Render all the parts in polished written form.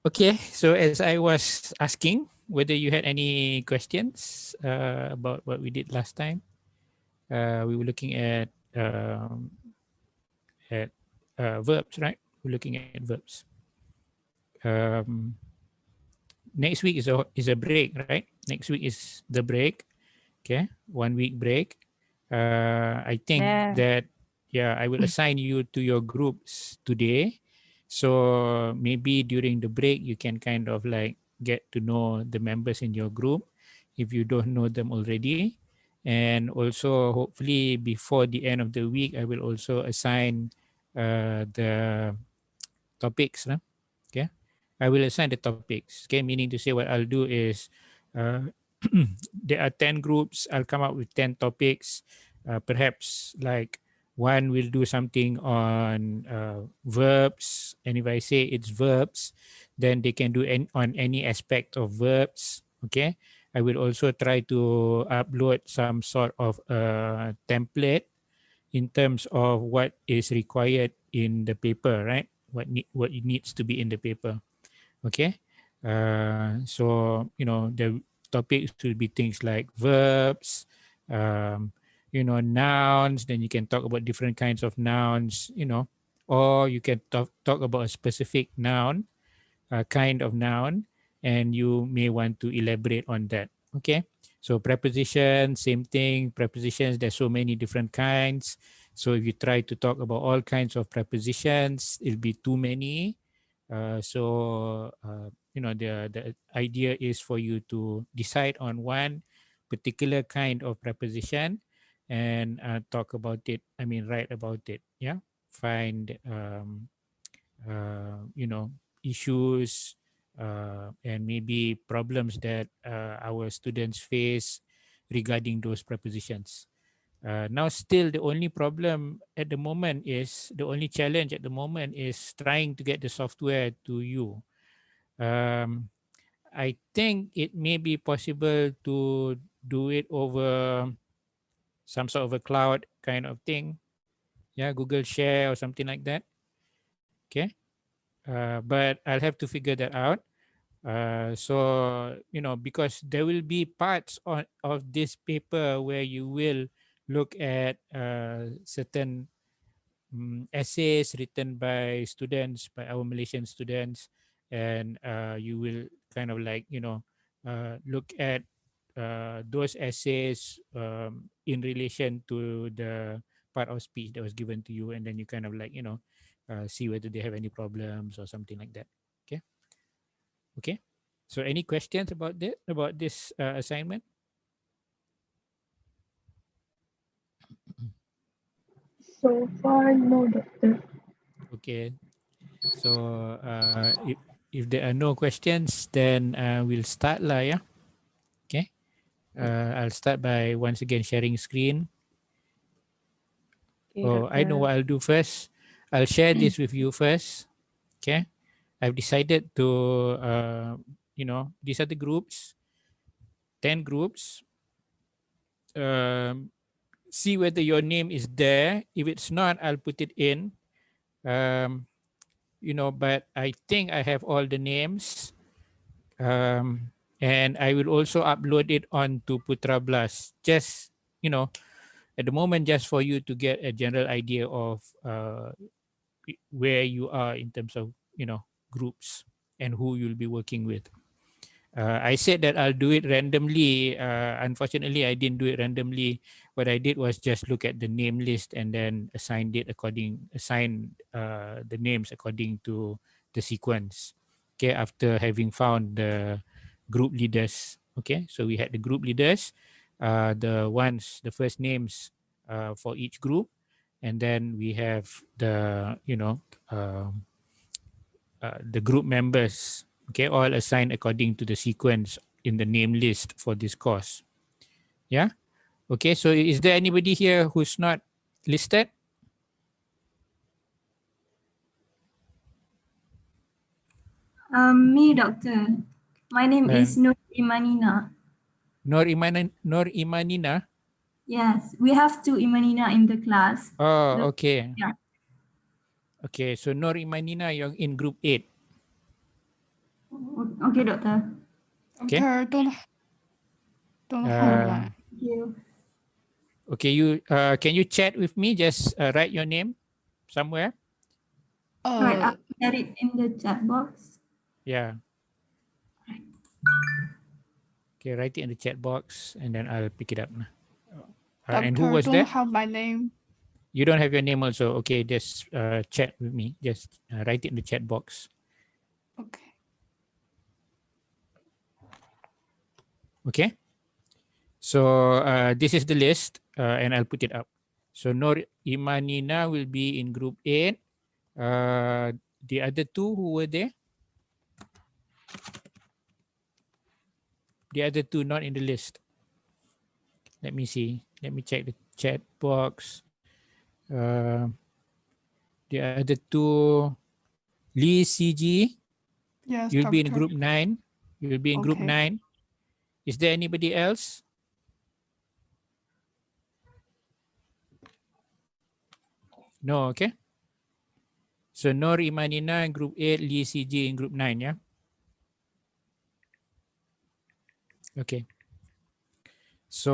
Okay, so as I was asking whether you had any questions about what we did last time, we were looking at verbs, right? We're looking at verbs. Next week is a break, right? Next week is the break. Okay, 1 week break. I think Yeah. that, yeah, I will assign you to your groups today. So maybe during the break, you can kind of like get to know the members in your group if you don't know them already. And also, hopefully, before the end of the week, I will also assign the topics. Okay, I will assign the topics. Okay, meaning to say what I'll do is uh, there are 10 groups. I'll come up with 10 topics. Perhaps like one will do something on verbs. And if I say it's verbs, then they can do on any aspect of verbs. Okay. I will also try to upload some sort of a template in terms of what is required in the paper, right? What it needs to be in the paper. Okay. So, the topics will be things like verbs, um, nouns. Then you can talk about different kinds of nouns, or you can talk about a specific noun, a kind of noun, and you may want to elaborate on that. Okay. So prepositions, same thing. Prepositions, there's so many different kinds. So if you try to talk about all kinds of prepositions, it'll be too many. The idea is for you to decide on one particular kind of preposition and talk about it. I mean, write about it. Yeah, find issues and maybe problems that our students face regarding those prepositions. Now, still, the only problem at the moment is the only challenge at the moment is trying to get the software to you. Um, I think it may be possible to do it over some sort of a cloud kind of thing. Yeah, Google Share or something like that. Okay. But I'll have to figure that out. Because there will be parts of this paper where you will look at certain essays written by students, by our Malaysian students, and you will kind of like, look at those essays in relation to the part of speech that was given to you, and then you kind of like, see whether they have any problems or something like that. Okay. Okay. So any questions about this assignment? So far, no, doctor. Okay. So if there are no questions, then we'll start lah, yeah. Okay. I'll start by once again sharing screen. Okay, Oh, I know doctor. what I'll do first. I'll share this with you first. Okay. I've decided to, these are the groups, 10 groups. See whether your name is there. If it's not, I'll put it in. But I think I have all the names. And I will also upload it onto Putra Blast. Just, at the moment, just for you to get a general idea of where you are in terms of, groups and who you'll be working with. I said that I'll do it randomly. Unfortunately, I didn't do it randomly. What I did was just look at the name list and then assign the names according to the sequence. Okay, after having found the group leaders. Okay, so we had the group leaders, the first names for each group, and then we have the group members. Okay, all assigned according to the sequence in the name list for this course. Yeah. Okay, so is there anybody here who's not listed? Me, doctor. My name is Nur Imanina. Nur Imanina. Yes, we have two Imanina in the class. Oh, okay. Yeah. Okay, so Nur Imanina, you're in group 8. Okay, doctor. Okay. Doctor, don't hold Uh, on. Thank you. okay, you can you chat with me? Just write your name somewhere. Right, Uh, I'll get it in the chat box. Yeah. Okay, write it in the chat box and then I'll pick it up. And who Doctor, was don't that? have my name. You don't have your name also. Okay, just chat with me. Just write it in the chat box. Okay. Okay. So this is the list and I'll put it up. So Nur Imanina will be in group 8. The other two who were there? The other two not in the list. Let me see. Let me check the chat box. The other two, Lee CG, Yes, you'll be in doctor. group 9. You'll be in group Okay. 9. Is there anybody else? No, okay. So Nur Imanina in group 8, Lee CG in group 9, yeah? Okay. So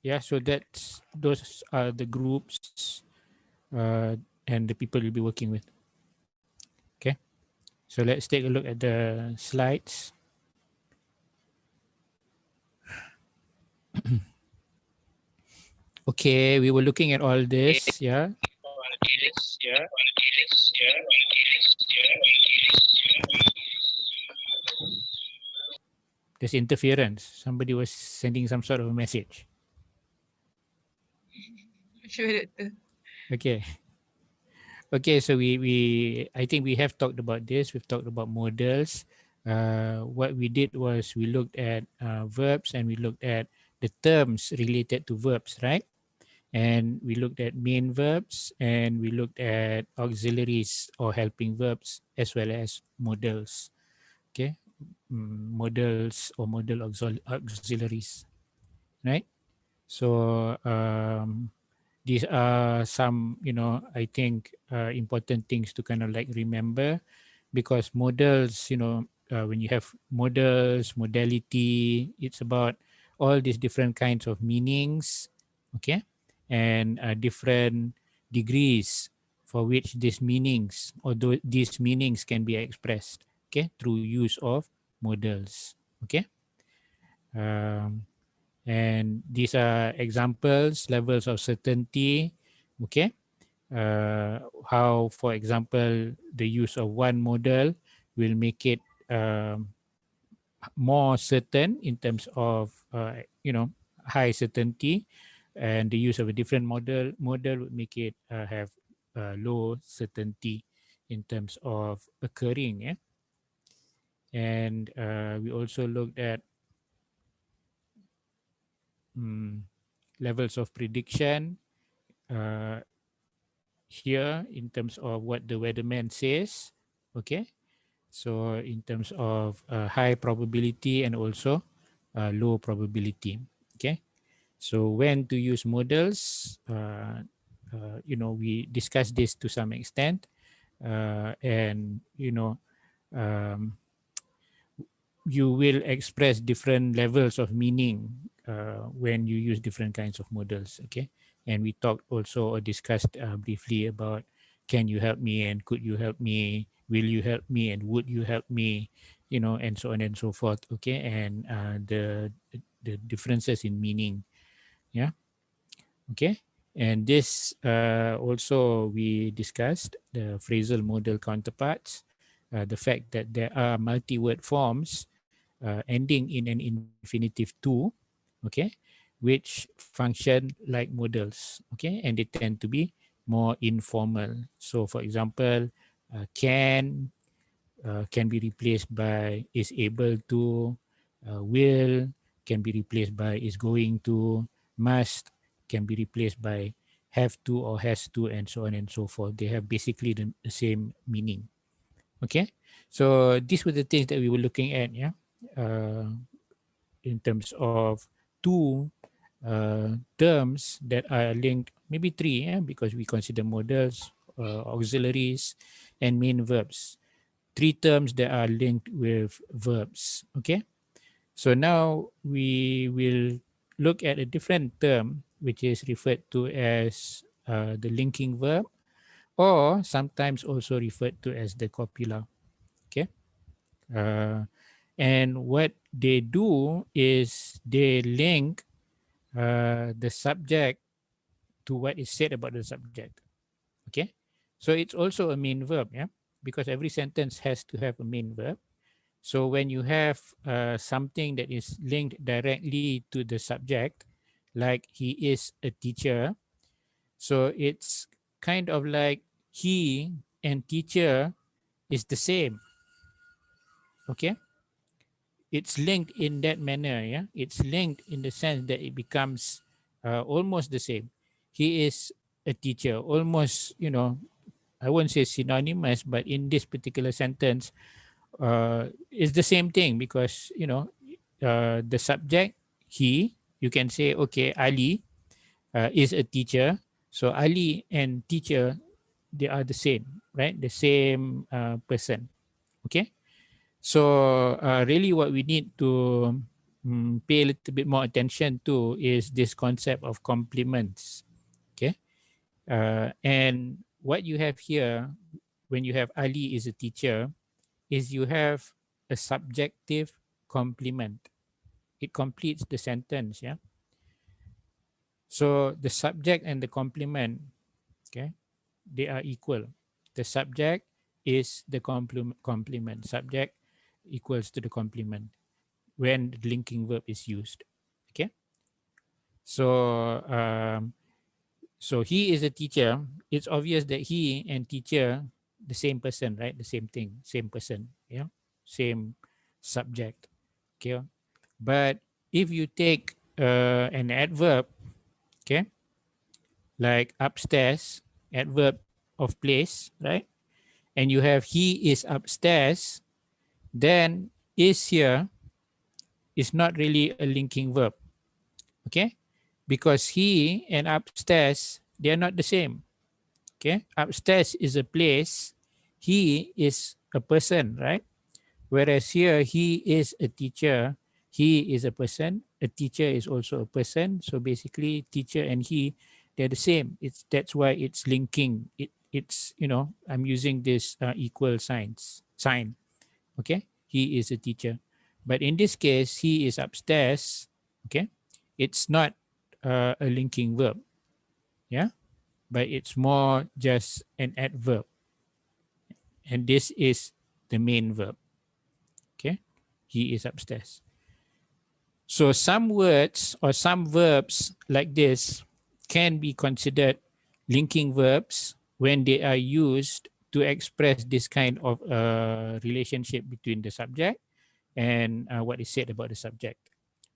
yeah, so that's those are the groups and the people you'll be working with. Okay. So let's take a look at the slides. Okay, we were looking at all this, yeah. There's interference. Somebody was sending some sort of a message. Sure, doctor. Okay. Okay, so we I think we have talked about this. We've talked about models. What we did was we looked at verbs and we looked at the terms related to verbs, right? And we looked at main verbs and we looked at auxiliaries or helping verbs as well as models. Okay, models or model auxiliaries, right? So these are some, I think important things to kind of like remember, because models, when you have models, modality, it's about all these different kinds of meanings, okay, and different degrees for which these meanings or these meanings can be expressed, okay, through use of models, okay. Um, and these are examples, levels of certainty, okay. How, for example, the use of one model will make it more certain in terms of high certainty, and the use of a different model would make it have low certainty in terms of occurring, yeah. And we also looked at levels of prediction here in terms of what the weatherman says, okay. So in terms of high probability and also low probability, okay. So when to use models, we discussed this to some extent, and um, you will express different levels of meaning when you use different kinds of models, okay. And we talked also or discussed briefly about can you help me and could you help me, will you help me and would you help me, and so on and so forth, okay. And the differences in meaning, yeah, okay. And this also we discussed the phrasal model counterparts, the fact that there are multi-word forms ending in an infinitive to, okay, which function like models, okay, and they tend to be more informal. So for example, can be replaced by is able to, will can be replaced by is going to, must can be replaced by have to or has to, and so on and so forth. They have basically the same meaning, okay. So these were the things that we were looking at, yeah, in terms of two terms that are linked, maybe three, yeah, because we consider models auxiliaries, and main verbs. 3 terms that are linked with verbs. Okay. So now we will look at a different term which is referred to as the linking verb, or sometimes also referred to as the copula. Okay. Uh, and what they do is they link the subject to what is said about the subject. Okay. So it's also a main verb, yeah, because every sentence has to have a main verb. So when you have something that is linked directly to the subject, like he is a teacher, so it's kind of like he and teacher is the same. Okay. It's linked in that manner. Yeah. It's linked in the sense that it becomes almost the same. He is a teacher, almost, I won't say synonymous, but in this particular sentence, it's the same thing because, the subject, he, you can say, okay, Ali is a teacher. So Ali and teacher, they are the same, right? The same person. Okay. So really what we need to pay a little bit more attention to is this concept of complements. Okay. And what you have here, when you have Ali is a teacher, is you have a subjective complement. It completes the sentence, yeah. So the subject and the complement, okay, they are equal. The subject is the complement. Subject equals to the complement when the linking verb is used. Okay. So so he is a teacher. It's obvious that he and teacher the same person, right? The same thing, same person, yeah, same subject. Okay. But if you take an adverb, okay, like upstairs, adverb of place, right? And you have he is upstairs, then is here is not really a linking verb, okay? Because he and upstairs, they are not the same, okay? Upstairs is a place, he is a person, right? Whereas here, he is a teacher, he is a person, a teacher is also a person. So basically, teacher and he, they're the same. That's why it's linking. It's I'm using this equal sign. Okay, he is a teacher, but in this case, he is upstairs. Okay, it's not a linking verb. Yeah, but it's more just an adverb, and this is the main verb. Okay, he is upstairs. So some words or some verbs like this can be considered linking verbs when they are used to express this kind of relationship between the subject and what is said about the subject.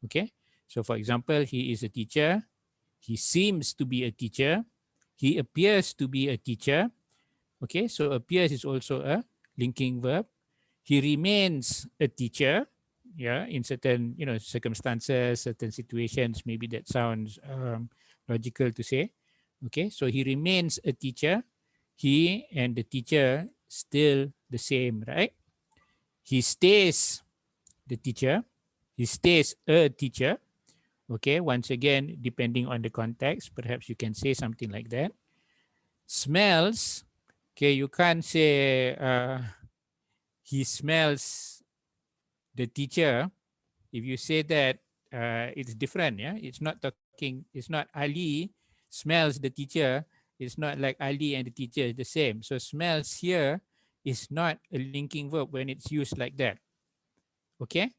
Okay. So for example, he is a teacher. He seems to be a teacher. He appears to be a teacher. Okay. So appears is also a linking verb. He remains a teacher, yeah, in certain circumstances, certain situations. Maybe that sounds logical to say. Okay, so he remains a teacher. He and the teacher still the same, right? He stays the teacher. He stays a teacher. Okay, once again, depending on the context, perhaps you can say something like that. Smells. Okay, you can't say he smells the teacher. If you say that, it's different. Yeah, it's not talking. It's not Ali smells the teacher. It's not like Ali and the teacher is the same. So smells here is not a linking verb when it's used like that. Okay,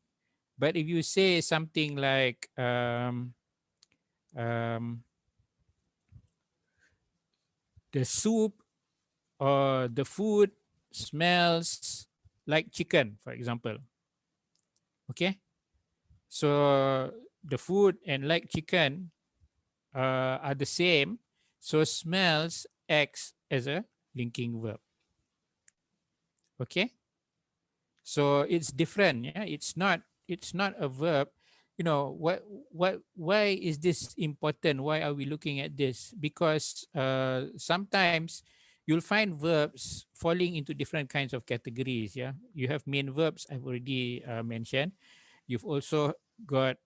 but if you say something like um, the soup or the food smells like chicken, for example. Okay, so the food and like chicken are the same. So smells acts as a linking verb. Okay. So it's different. Yeah. It's not a verb. Why is this important? Why are we looking at this? Because sometimes you'll find verbs falling into different kinds of categories. Yeah, you have main verbs. I've already mentioned. You've also got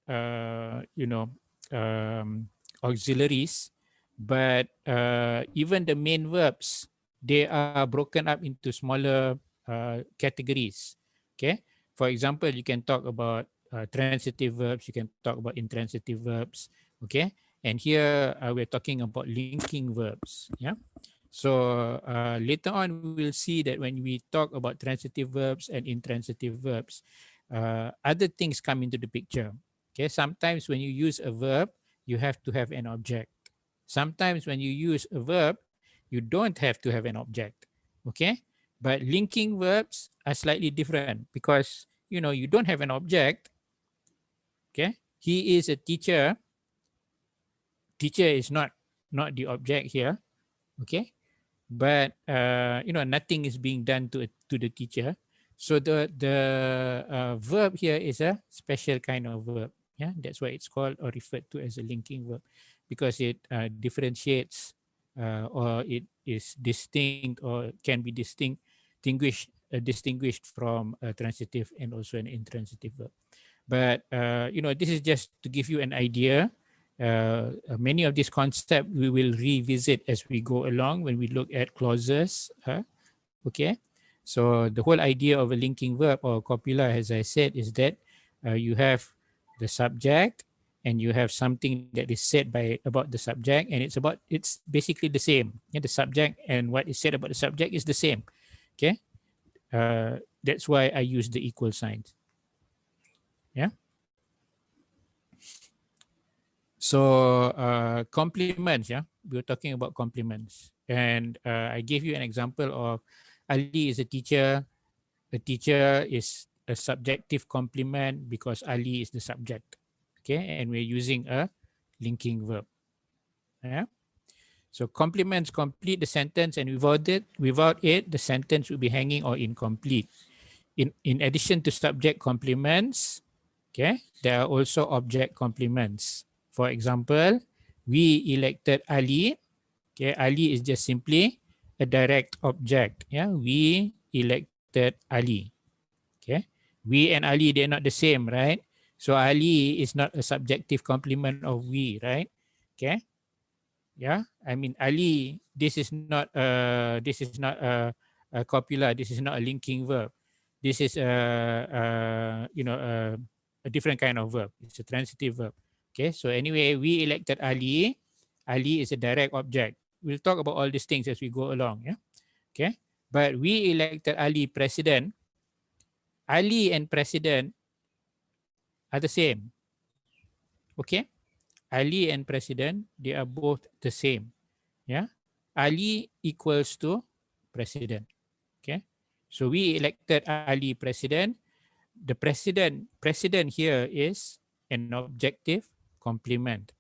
auxiliaries, but even the main verbs, they are broken up into smaller categories. Okay, for example, you can talk about transitive verbs, you can talk about intransitive verbs. Okay, and here we're talking about linking verbs. Yeah, so later on we will see that when we talk about transitive verbs and intransitive verbs, other things come into the picture. Okay, sometimes when you use a verb, you have to have an object. Sometimes when you use a verb, you don't have to have an object. Okay, but linking verbs are slightly different because you don't have an object. Okay, he is a teacher. Teacher is not the object here. Okay, but nothing is being done to the teacher. So the verb here is a special kind of verb. Yeah, that's why it's called or referred to as a linking verb, because it differentiates or it is distinct or can be distinguished from a transitive and also an intransitive verb. But this is just to give you an idea. Many of these concepts we will revisit as we go along when we look at clauses. Okay, so the whole idea of a linking verb or copula, as I said, is that you have the subject and you have something that is said about the subject, and it's basically the same. Yeah, the subject and what is said about the subject is the same. Okay, that's why I use the equal signs. Yeah. So compliments, yeah, we were talking about compliments, and I gave you an example of Ali is a teacher. A teacher is a subjective complement because Ali is the subject. Okay, and we're using a linking verb. Yeah. So compliments complete the sentence, and without it, the sentence will be hanging or incomplete. In addition to subject complements, okay, there are also object complements. For example, we elected Ali. Okay, Ali is just simply a direct object. Yeah, we elected Ali. Okay, we and Ali, they're not the same, right? So Ali is not a subjective complement of we, right? Okay, yeah, I mean Ali. This is not a copula. This is not a linking verb. This is a different kind of verb. It's a transitive verb. Okay, so anyway, we elected Ali. Ali is a direct object. We'll talk about all these things as we go along. Yeah. Okay, but we elected Ali president. Ali and president are the same. Okay, Ali and president, they are both the same. Yeah, Ali equals to president. Okay, so we elected Ali president. The president here is an objective complement.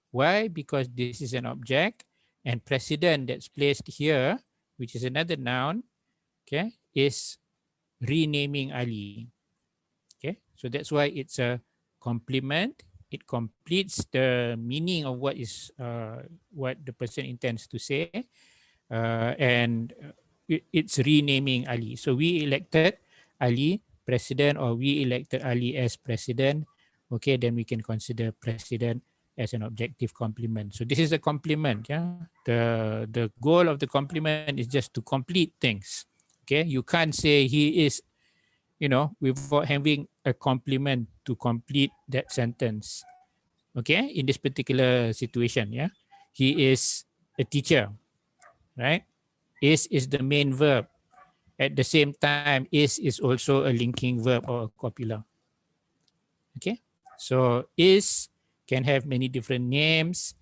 Why? Because this is an object, and president that's placed here, which is another noun, okay, is renaming Ali. Okay, so that's why it's a complement. It completes the meaning of what the person intends to say, and it's renaming Ali. So we elected Ali president, or we elected Ali as president. Okay, then we can consider president as an objective complement. So this is a complement. Yeah, the goal of the complement is just to complete things. Okay, you can't say he is, without having a complement to complete that sentence. Okay, in this particular situation, yeah, he is a teacher, right? Is the main verb. At the same time, is also a linking verb or a copula. Okay, so is can have many different names.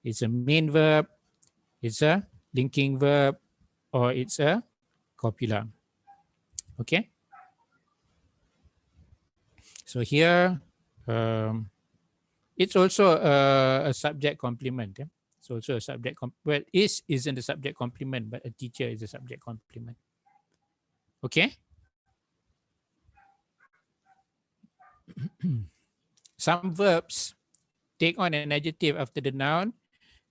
It's a main verb, it's a linking verb, or it's a copula. Okay, so here it's also a subject complement. Yeah? It's also a subject well, is isn't a subject complement, but a teacher is a subject complement. Okay. Some verbs take on an adjective after the noun,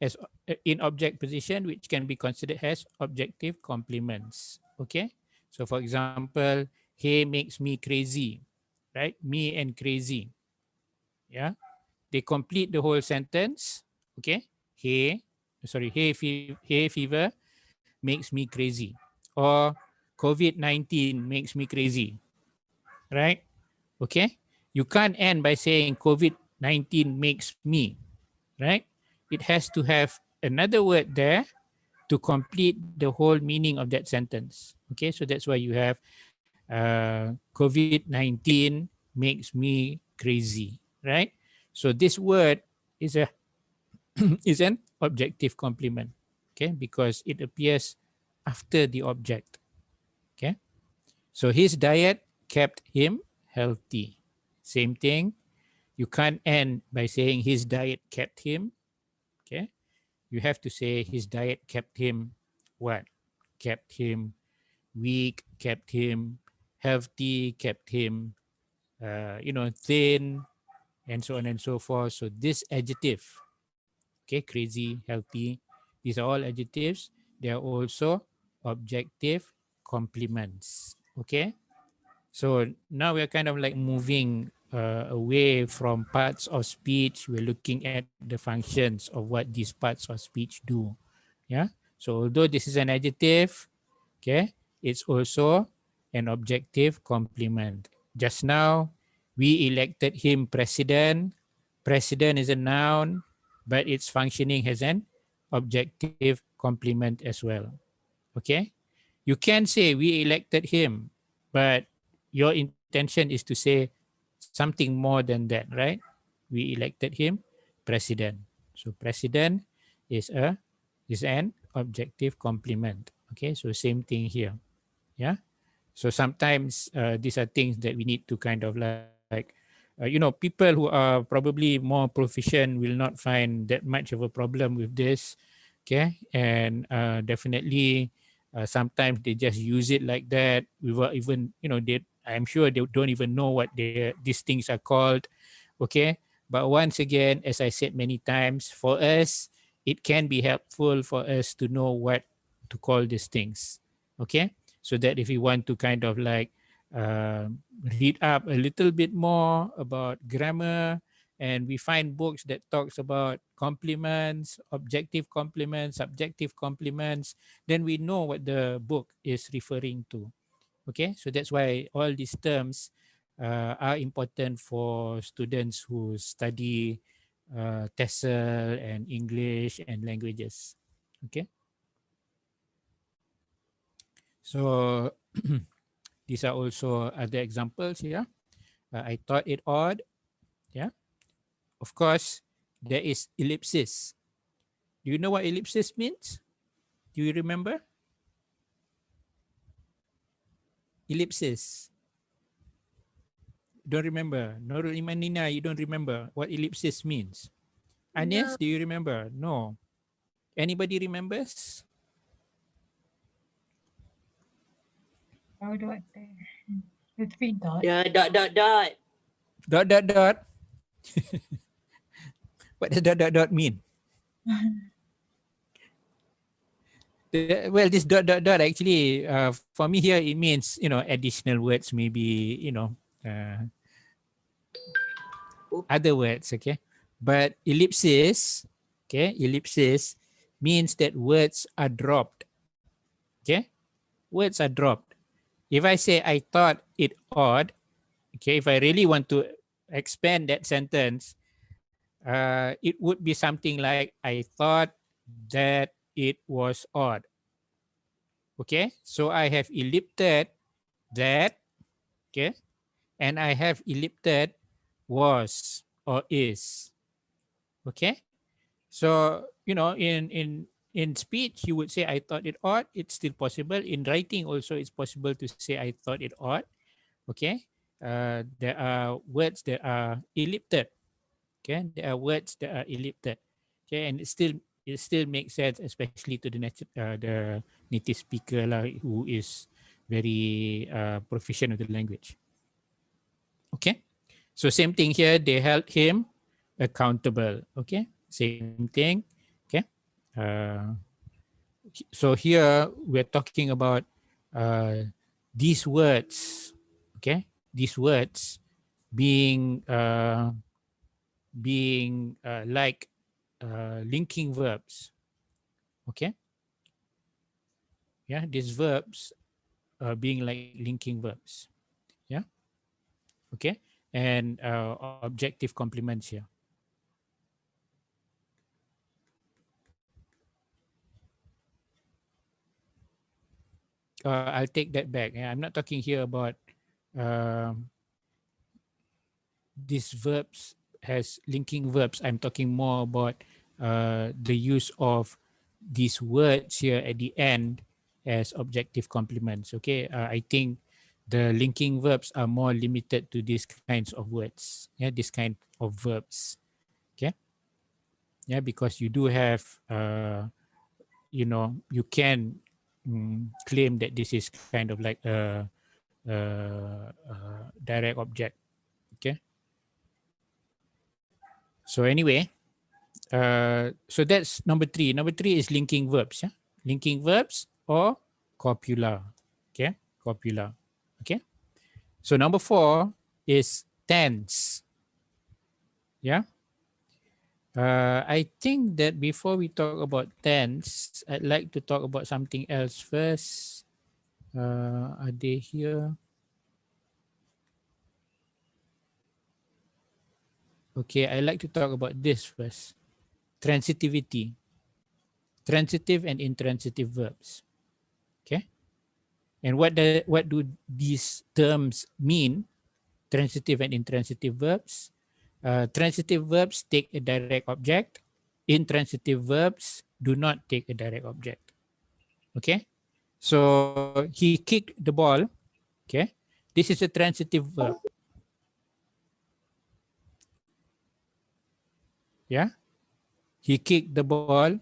as in object position, which can be considered as objective complements. Okay. So for example, he makes me crazy, right? Me and crazy. Yeah. They complete the whole sentence. Okay. Hay fever makes me crazy. Or COVID-19 makes me crazy. Right. Okay. You can't end by saying COVID-19 makes me. Right. It has to have another word there to complete the whole meaning of that sentence. Okay, so that's why you have COVID-19 makes me crazy, right? So this word is a is an objective complement, okay, because it appears after the object. Okay, so his diet kept him healthy. Same thing. You can't end by saying his diet kept him. Okay, you have to say his diet kept him what? Kept him weak, kept him healthy, kept him, thin, and so on and so forth. So this adjective, okay, crazy, healthy, these are all adjectives. They are also objective complements. Okay. So now we're kind of like moving away from parts of speech. We're looking at the functions of what these parts of speech do. Yeah. So although this is an adjective, okay, it's also an objective complement. Just now, we elected him president. President is a noun, but its functioning has an objective complement as well. Okay. You can say we elected him, but your intention is to say something more than that, right? We elected him president. So president is an objective complement. Okay, so same thing here. Yeah. So sometimes these are things that we need to kind of like, people who are probably more proficient will not find that much of a problem with this. Okay. And definitely sometimes they just use it like that without even, I'm sure they don't even know what these things are called. Okay. But once again, as I said many times, for us, it can be helpful for us to know what to call these things. Okay. So that if we want to kind of like uh, read up a little bit more about grammar, and we find books that talks about complements, objective complements, subjective complements, then we know what the book is referring to. Okay, so that's why all these terms are important for students who study TESOL and English and languages. Okay, so these are also other examples here. I thought it odd. Yeah, of course, there is ellipsis. Do you know what ellipsis means? Do you remember? Ellipsis. Don't remember. Nurul Imanina, you don't remember what ellipsis means. Anies, No. do you remember? No. Anybody remembers? How do I say? The three dots. The dot. Dot, dot, dot. What does dot, dot, dot mean? Well, this dot, dot, dot actually, for me here, it means, additional words, maybe, uh, other words, okay? But ellipsis, okay, ellipsis means that words are dropped, okay? Words are dropped. If I say I thought it odd, okay, if I really want to expand that sentence, it would be something like I thought that it was odd. Okay, so I have ellipted that, okay, and I have ellipted was or is. Okay, so in speech you would say I thought it odd. It's still possible. In writing also it's possible to say I thought it odd. Okay, there are words that are ellipted. Okay, there are words that are ellipted. Okay, and it still makes sense, especially to the native speaker lah, who is very proficient with the language. Okay, so same thing here. They held him accountable. Okay, same thing. Okay, Uh, so here we're talking about these words, okay? These words being like linking verbs, okay? Yeah, these verbs being like linking verbs, yeah, okay, and objective complements here. I'll take that back. Yeah, I'm not talking here about um, these verbs has linking verbs. I'm talking more about the use of these words here at the end as objective complements. Okay, I think the linking verbs are more limited to these kinds of words. Yeah, this kind of verbs. Okay, yeah, because you do have, you can claim that this is kind of like a direct object. Okay, so anyway, so that's number three. Number three is linking verbs. Yeah, linking verbs or copula. Okay, copula. Okay. So number four is tense. Yeah. I think that before we talk about tense, I'd like to talk about something else first. Are they here? Okay, I'd like to talk about this first. Transitivity. Transitive and intransitive verbs. Okay. And what do these terms mean? Transitive and intransitive verbs. Transitive verbs take a direct object. Intransitive verbs do not take a direct object. Okay. So he kicked the ball. Okay. This is a transitive verb. Yeah. He kicked the ball.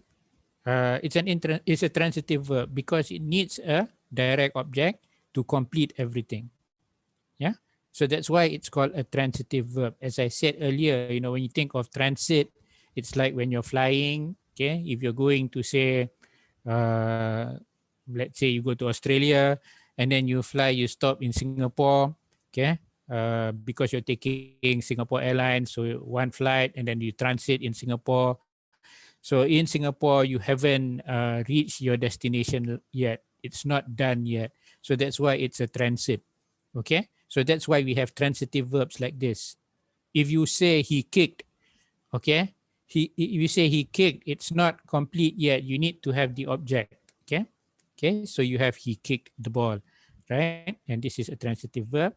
It's a transitive verb because it needs a direct object to complete everything. Yeah. So that's why it's called a transitive verb. As I said earlier, when you think of transit, it's like when you're flying. Okay. If you're going to say, uh, let's say you go to Australia and then you fly, you stop in Singapore. Okay. Because you're taking Singapore Airlines, so one flight and then you transit in Singapore. So in Singapore, you haven't reached your destination yet. It's not done yet. So that's why it's a transit. Okay. So that's why we have transitive verbs like this. If you say he kicked, okay, if you say he kicked, it's not complete yet. You need to have the object. Okay. Okay. So you have he kicked the ball, right? And this is a transitive verb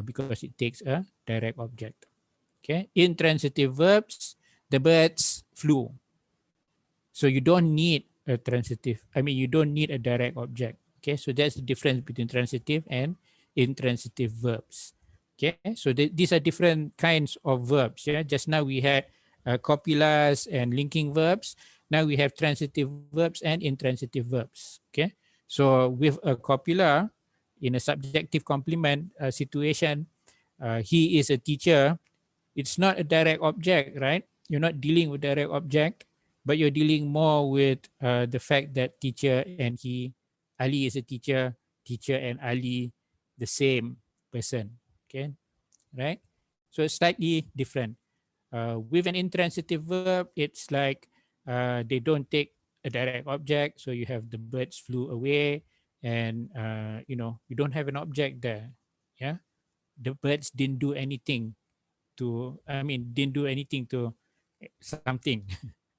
because it takes a direct object. Okay. Intransitive verbs, the birds flew. So you don't need a transitive. I mean, you don't need a direct object. Okay, so that's the difference between transitive and intransitive verbs. Okay, so these are different kinds of verbs. Yeah, just now we had copulas and linking verbs. Now we have transitive verbs and intransitive verbs. Okay, so with a copula in a subjective complement situation, he is a teacher. It's not a direct object, right? You're not dealing with direct object, but you're dealing more with the fact that teacher and he, Ali is a teacher and Ali, the same person. Okay, right? So it's slightly different. With an intransitive verb, it's like they don't take a direct object, so you have the birds flew away, and you don't have an object there. Yeah, the birds didn't do anything didn't do anything to something.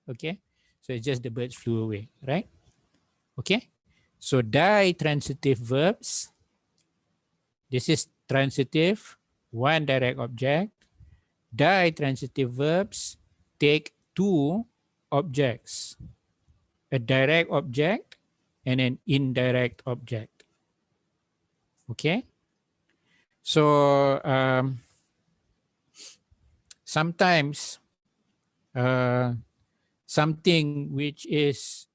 Okay, so it's just the birds flew away, right? Okay, so di-transitive verbs, this is transitive, one direct object. Di-transitive verbs take two objects, a direct object and an indirect object. Okay, so sometimes something which is,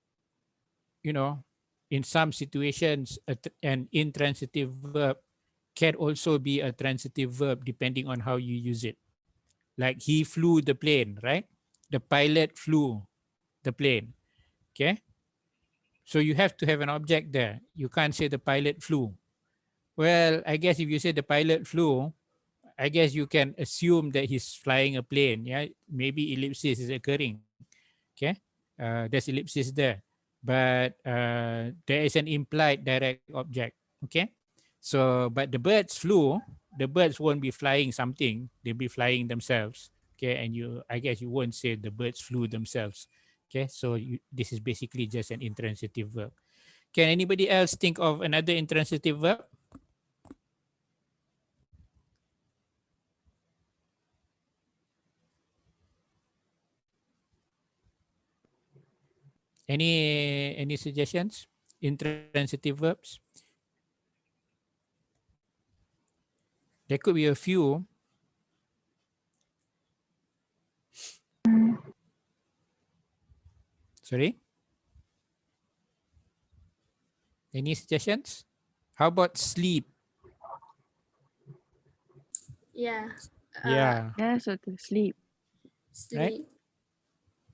in some situations, an intransitive verb can also be a transitive verb depending on how you use it. Like he flew the plane, right? The pilot flew the plane. Okay. So you have to have an object there. You can't say the pilot flew. Well, I guess if you say the pilot flew, I guess you can assume that he's flying a plane. Yeah, maybe ellipsis is occurring. Okay, there's ellipsis there, but there is an implied direct object. Okay, so but the birds flew. The birds won't be flying something. They'll be flying themselves. Okay, and I guess you won't say the birds flew themselves. Okay, so this is basically just an intransitive verb. Can anybody else think of another intransitive verb? Any suggestions? Intransitive verbs. There could be a few. Sorry. Any suggestions? How about sleep? Yeah. Yeah. Yeah, so to sleep. Right. Sleep.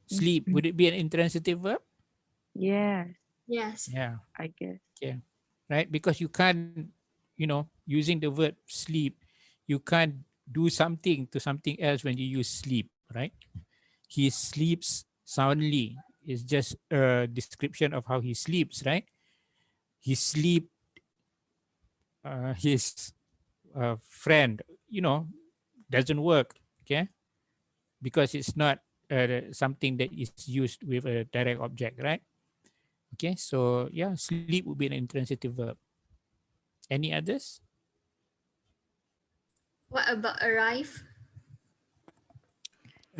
Sleep. Would it be an intransitive verb? Yes, Yes. Yeah. I guess. Okay. Right. Because you can't, using the verb sleep, you can't do something to something else when you use sleep. Right. He sleeps soundly. It's just a description of how he sleeps. Right. He sleep. His friend. Doesn't work. Okay. Because it's not something that is used with a direct object, right? Okay, so yeah, sleep would be an intransitive verb. Any others? What about arrive?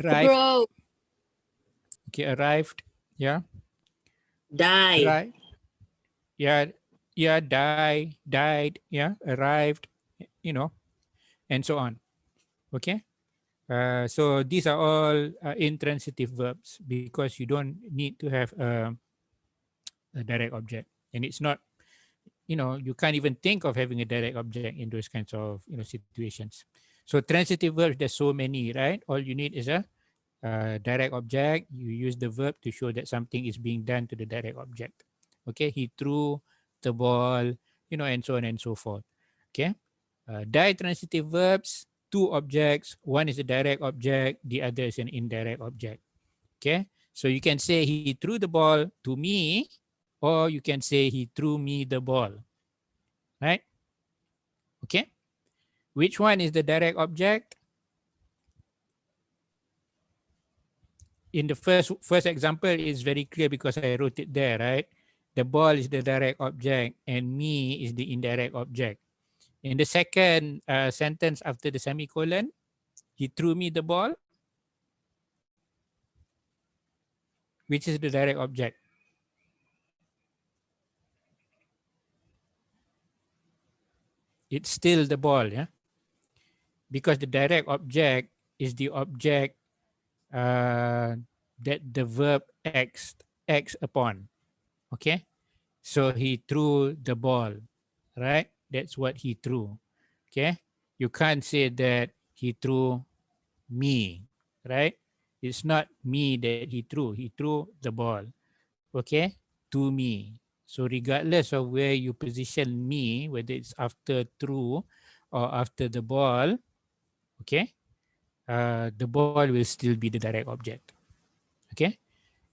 Arrived. Bro, Okay, arrived. Yeah, Die. arrived. Yeah, yeah, died. Yeah, arrived. You know, and so on. Okay. So these are all intransitive verbs because you don't need to have a direct object, and it's not you can't even think of having a direct object in those kinds of situations. So transitive verbs, there's so many, right? All you need is a direct object. You use the verb to show that something is being done to the direct object. Okay, he threw the ball, and so on and so forth. Okay, ditransitive verbs, two objects. One is a direct object, the other is an indirect object. Okay, so you can say he threw the ball to me, or you can say he threw me the ball. Right? Okay. Which one is the direct object? In the first example, it's very clear because I wrote it there, right? The ball is the direct object and me is the indirect object. In the second sentence after the semicolon, he threw me the ball, which is the direct object. It's still the ball, yeah? Because the direct object is the object that the verb acts upon. Okay? So he threw the ball, right? That's what he threw. Okay? You can't say that he threw me, right? It's not me that he threw. He threw the ball, okay, to me. So regardless of where you position me, whether it's after threw or after the ball, okay, the ball will still be the direct object. Okay?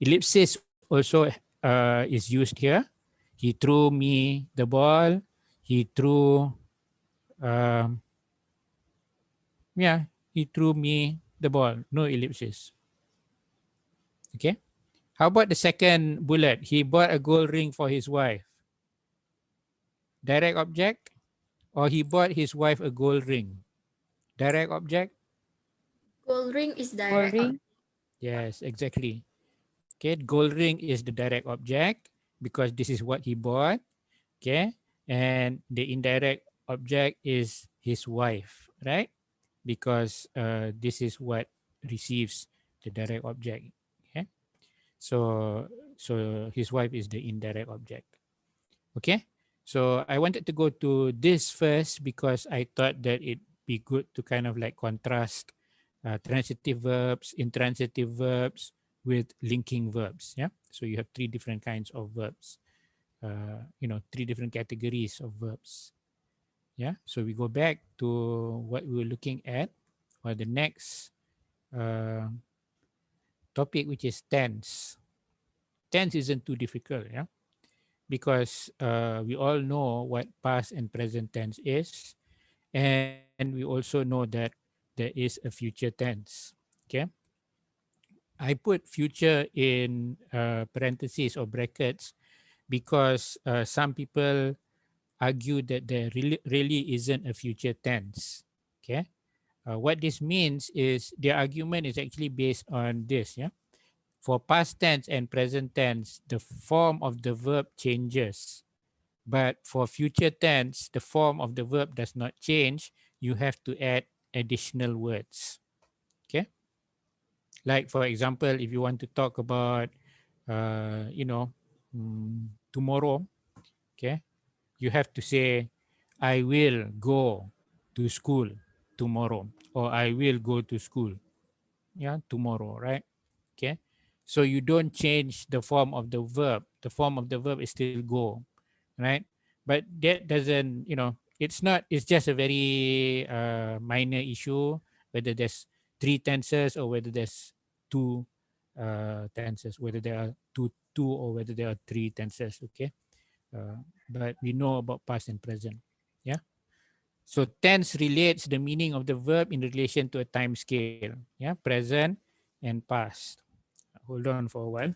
Ellipsis also is used here. He threw me the ball. He threw, um, yeah, he threw me the ball. No ellipsis. Okay. How about the second bullet? He bought a gold ring for his wife. Direct object, or he bought his wife a gold ring. Direct object. Gold ring is Gold direct. ring. Yes, exactly. Okay, gold ring is the direct object because this is what he bought. Okay, and the indirect object is his wife, right? Because this is what receives the direct object. Okay, so his wife is the indirect object. Okay, so I wanted to go to this first because I thought that it'd be good to kind of like contrast transitive verbs, intransitive verbs, with linking verbs. Yeah. So you have three different kinds of verbs. Three different categories of verbs. Yeah. So we go back to what we were looking at, or the next uh, topic, which is tense. Tense isn't too difficult. Yeah. Because we all know what past and present tense is, and we also know that there is a future tense. Okay. I put future in parentheses or brackets because some people argue that there really isn't a future tense. Okay. What this means is their argument is actually based on this. Yeah. For past tense and present tense, the form of the verb changes. But for future tense, the form of the verb does not change. You have to add additional words. Okay. Like, for example, if you want to talk about, uh, you know, tomorrow, okay, you have to say, I will go to school tomorrow, or I will go to school, yeah, tomorrow, right? Okay. So you don't change the form of the verb. The form of the verb is still go, right? But that doesn't, it's just a very minor issue, whether there's three tenses or whether there's two tenses, whether there are two or whether there are three tenses. Okay. But we know about past and present. Yeah. So tense relates the meaning of the verb in relation to a time scale. Yeah. Present and past. Hold on for a while.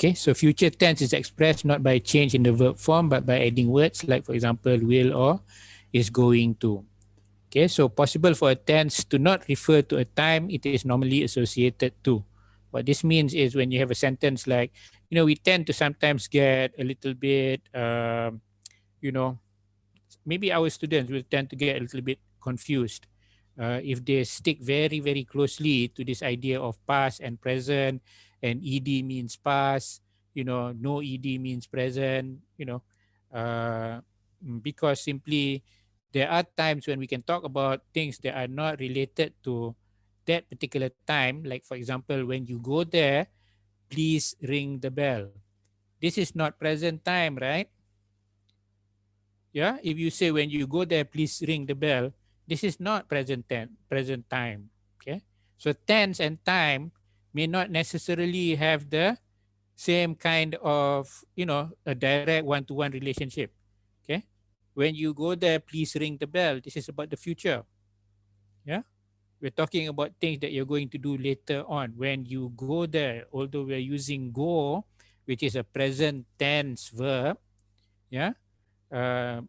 Okay, so future tense is expressed not by change in the verb form, but by adding words like, for example, will or is going to. Okay, so possible for a tense to not refer to a time it is normally associated to. What this means is when you have a sentence like, we tend to sometimes get a little bit, you know, maybe our students will tend to get a little bit confused if they stick very, very closely to this idea of past and present, and ed means past, no ed means present, uh, because simply there are times when we can talk about things that are not related to that particular time. Like, for example, when you go there, please ring the bell. This is not present time, right? Yeah, if you say when you go there, please ring the bell, this is not present time. Okay, so tense and time may not necessarily have the same kind of, a direct one-to-one relationship. Okay, when you go there, please ring the bell, this is about the future. Yeah, we're talking about things that you're going to do later on when you go there, although we're using go, which is a present tense verb. Yeah, uh,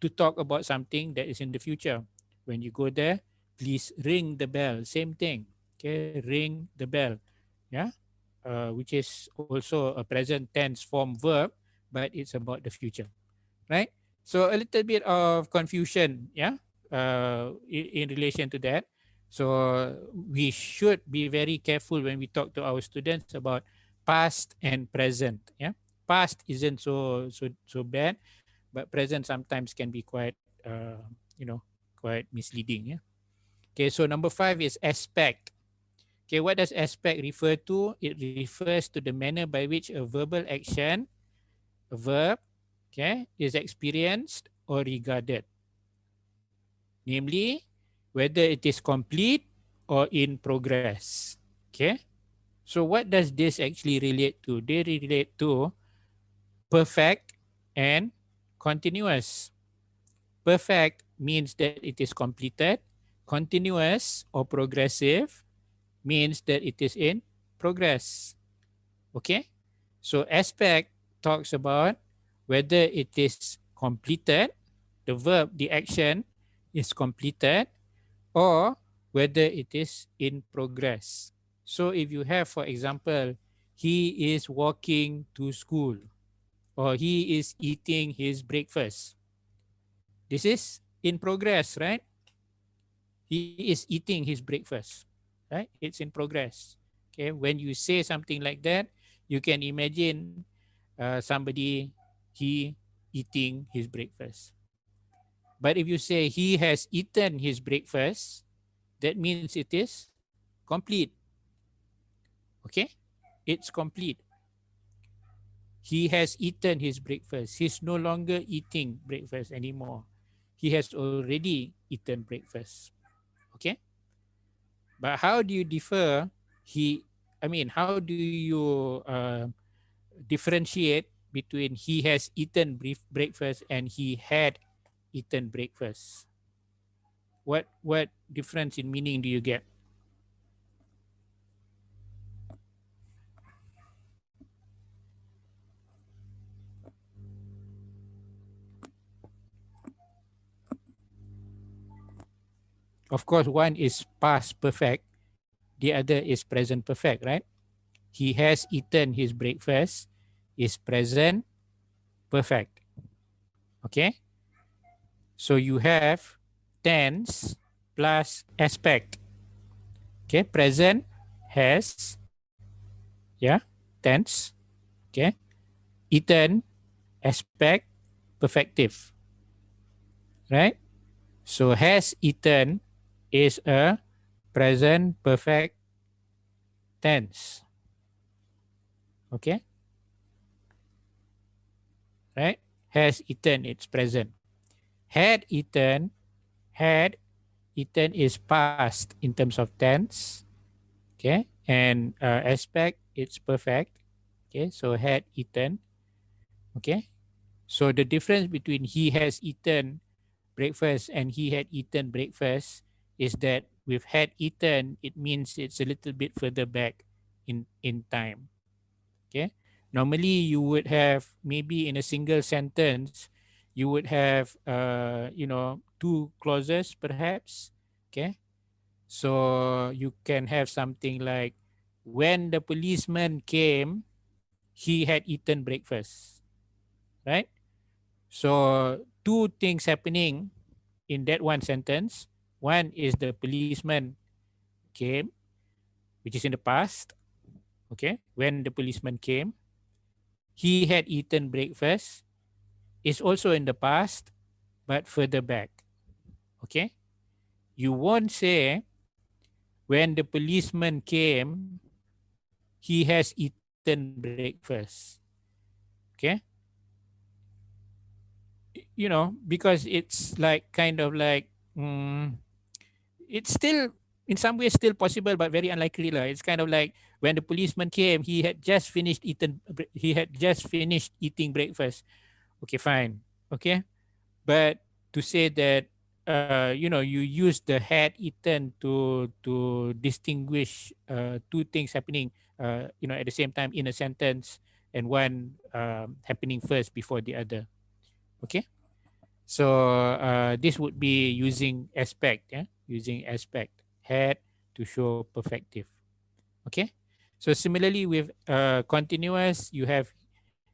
to talk about something that is in the future. When you go there, please ring the bell. Same thing. Okay, ring the bell. Yeah, which is also a present tense form verb, but it's about the future, right? So a little bit of confusion, yeah, in relation to that. So we should be very careful when we talk to our students about past and present. Yeah, past isn't so bad, but present sometimes can be quite quite misleading. Yeah. Okay, so number 5 is aspect. Okay, what does aspect refer to? It refers to the manner by which a verbal action, a verb, okay, is experienced or regarded. Namely, whether it is complete or in progress. Okay, so what does this actually relate to? They relate to perfect and continuous. Perfect means that it is completed. Continuous or progressive means that it is in progress. Okay? So aspect talks about whether it is completed, the verb, the action is completed, or whether it is in progress. So if you have, for example, he is walking to school or he is eating his breakfast. This is in progress, right? He is eating his breakfast, right? It's in progress. Okay, when you say something like that, you can imagine somebody, he eating his breakfast. But if you say he has eaten his breakfast, that means it is complete. Okay, it's complete. He has eaten his breakfast. He's no longer eating breakfast anymore. He has already eaten breakfast. Okay, but how do you differ? How do you differentiate between he has eaten breakfast and he had eaten breakfast? What difference in meaning do you get? Of course, one is past perfect, the other is present perfect, right? He has eaten his breakfast is present perfect. Okay? So you have tense plus aspect. Okay, present has, yeah, tense. Okay, eaten, aspect, perfective, right? So has eaten is a present perfect tense. Okay, right? Has eaten, it's present. Had eaten is past in terms of tense. Okay, and aspect, it's perfect. Okay, so had eaten. Okay, so the difference between he has eaten breakfast and he had eaten breakfast is that with had eaten, it means it's a little bit further back in time. Okay, normally you would have, maybe in a single sentence, you would have two clauses perhaps. Okay, so you can have something like, when the policeman came, he had eaten breakfast, right? So two things happening in that one sentence. One is the policeman came, which is in the past. Okay, when the policeman came, he had eaten breakfast is also in the past, but further back. Okay, you won't say when the policeman came, he has eaten breakfast. Okay, because it's like kind of like, it's still in some ways still possible but very unlikely lah. It's kind of like when the policeman came, he had just finished eating breakfast. Okay, fine. Okay, but to say that you use the had eaten to distinguish two things happening at the same time in a sentence, and one happening first before the other. Okay, so this would be using aspect, yeah, using aspect, had to show perfective. Okay, so similarly with continuous, you have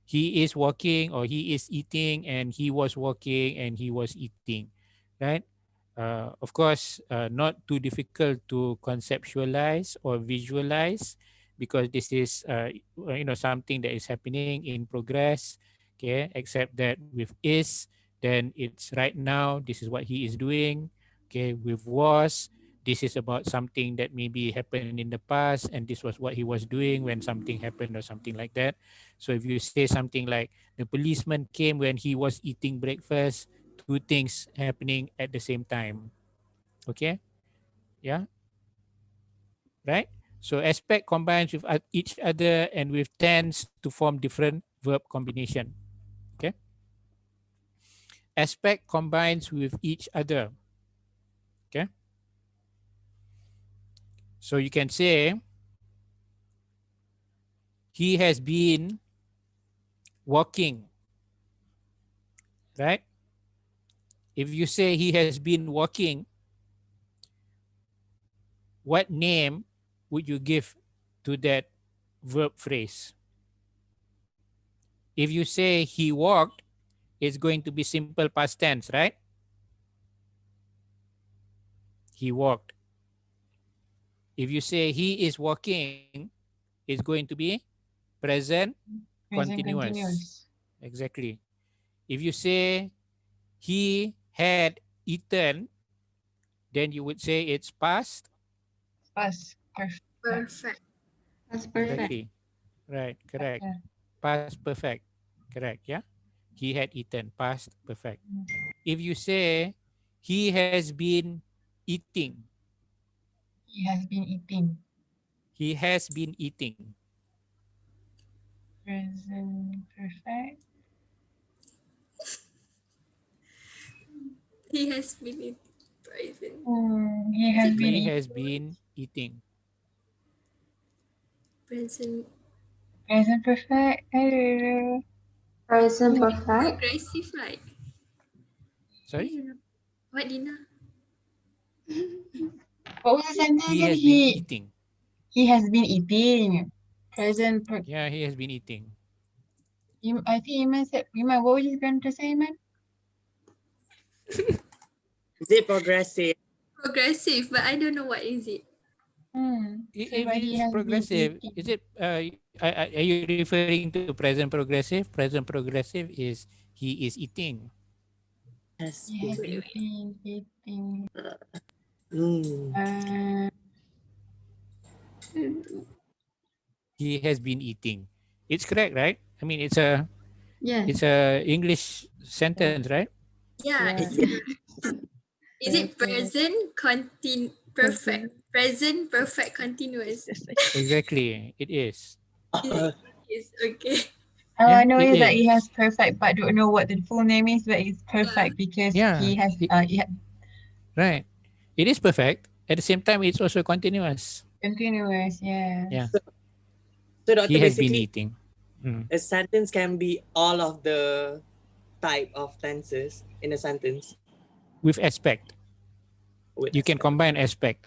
he is walking or he is eating and he was walking and he was eating, right? Of course, not too difficult to conceptualize or visualize, because this is something that is happening in progress. Okay, except that with is, then it's right now, this is what he is doing. Okay, with was, this is about something that maybe happened in the past and this was what he was doing when something happened or something like that. So if you say something like the policeman came when he was eating breakfast, two things happening at the same time. Okay, yeah, right. So aspect combines with each other and with tense to form different verb combination. Okay, aspect combines with each other. Okay, so you can say he has been walking, right? If you say he has been walking, what name would you give to that verb phrase? If you say he walked, it's going to be simple past tense, right? He walked. If you say he is walking, it's going to be present Present continuous. continuous. Exactly. If you say he had eaten, then you would say it's past. Past perfect. Perfect. That's perfect. Exactly. Right. Correct. Yeah. Past perfect. Correct. Yeah. He had eaten. Past perfect. Mm. If you say he has been eating, He has been eating. he has been eating. Present perfect. He has been in present. He has been He eating. has been eating. Present. Present perfect. I don't know. Present perfect. Progressive, right? Sorry? What, Dina? What was the sentence He again? has been eating. He has been eating. Present per Yeah, he has been eating. I think Iman said Iman, what were you going to say, Iman? Is it progressive? Progressive, but I don't know what is it. So If but it he is has been progressive, eating. is it? Are you referring to present progressive? Present progressive is he is eating. Has He has been. been eating. Mm. He has been eating. It's correct, right? I mean, it's a Yes. English sentence, right? Yeah, Yeah. it's correct. Is it Perfect. perfect? Present perfect continuous. Exactly, it is. Is okay. All I Yeah, know it is that he has is. perfect, but don't know what the full name is. But it's perfect because Yeah, he has right. It is perfect. At the same time, it's also continuous. continuous. Yeah. Yeah, So, doctor, he has been basically, eating. Mm. a sentence can be all of the type of tenses in a sentence With aspect, with you can aspect. combine aspect.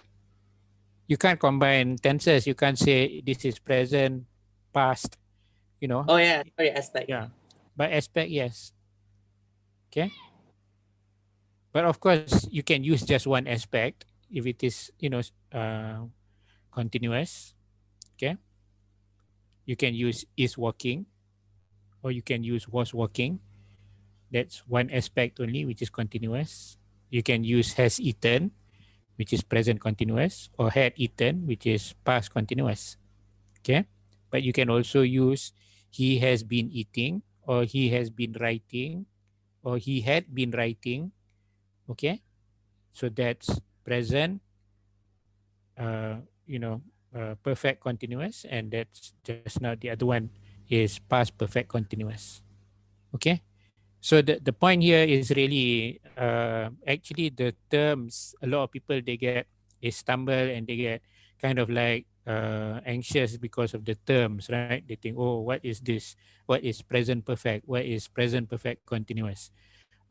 You can't combine tenses. You can't say this is present, past. You know. Oh yeah, sorry, aspect. Yeah, by aspect, yes. Okay, but of course, you can use just one aspect if it is continuous. Okay, you can use is walking, or you can use was walking. That's one aspect only, which is continuous. You can use has eaten, which is present continuous, or had eaten, which is past continuous. Okay, but you can also use he has been eating, or he has been writing, or he had been writing. Okay, so that's present, uh, you know, perfect continuous, and that's just now the other one is past perfect continuous. Okay, so the point here is really actually the terms. A lot of people they stumble and they get kind of like anxious because of the terms, right? They think, oh, what is this? What is present perfect? What is present perfect continuous?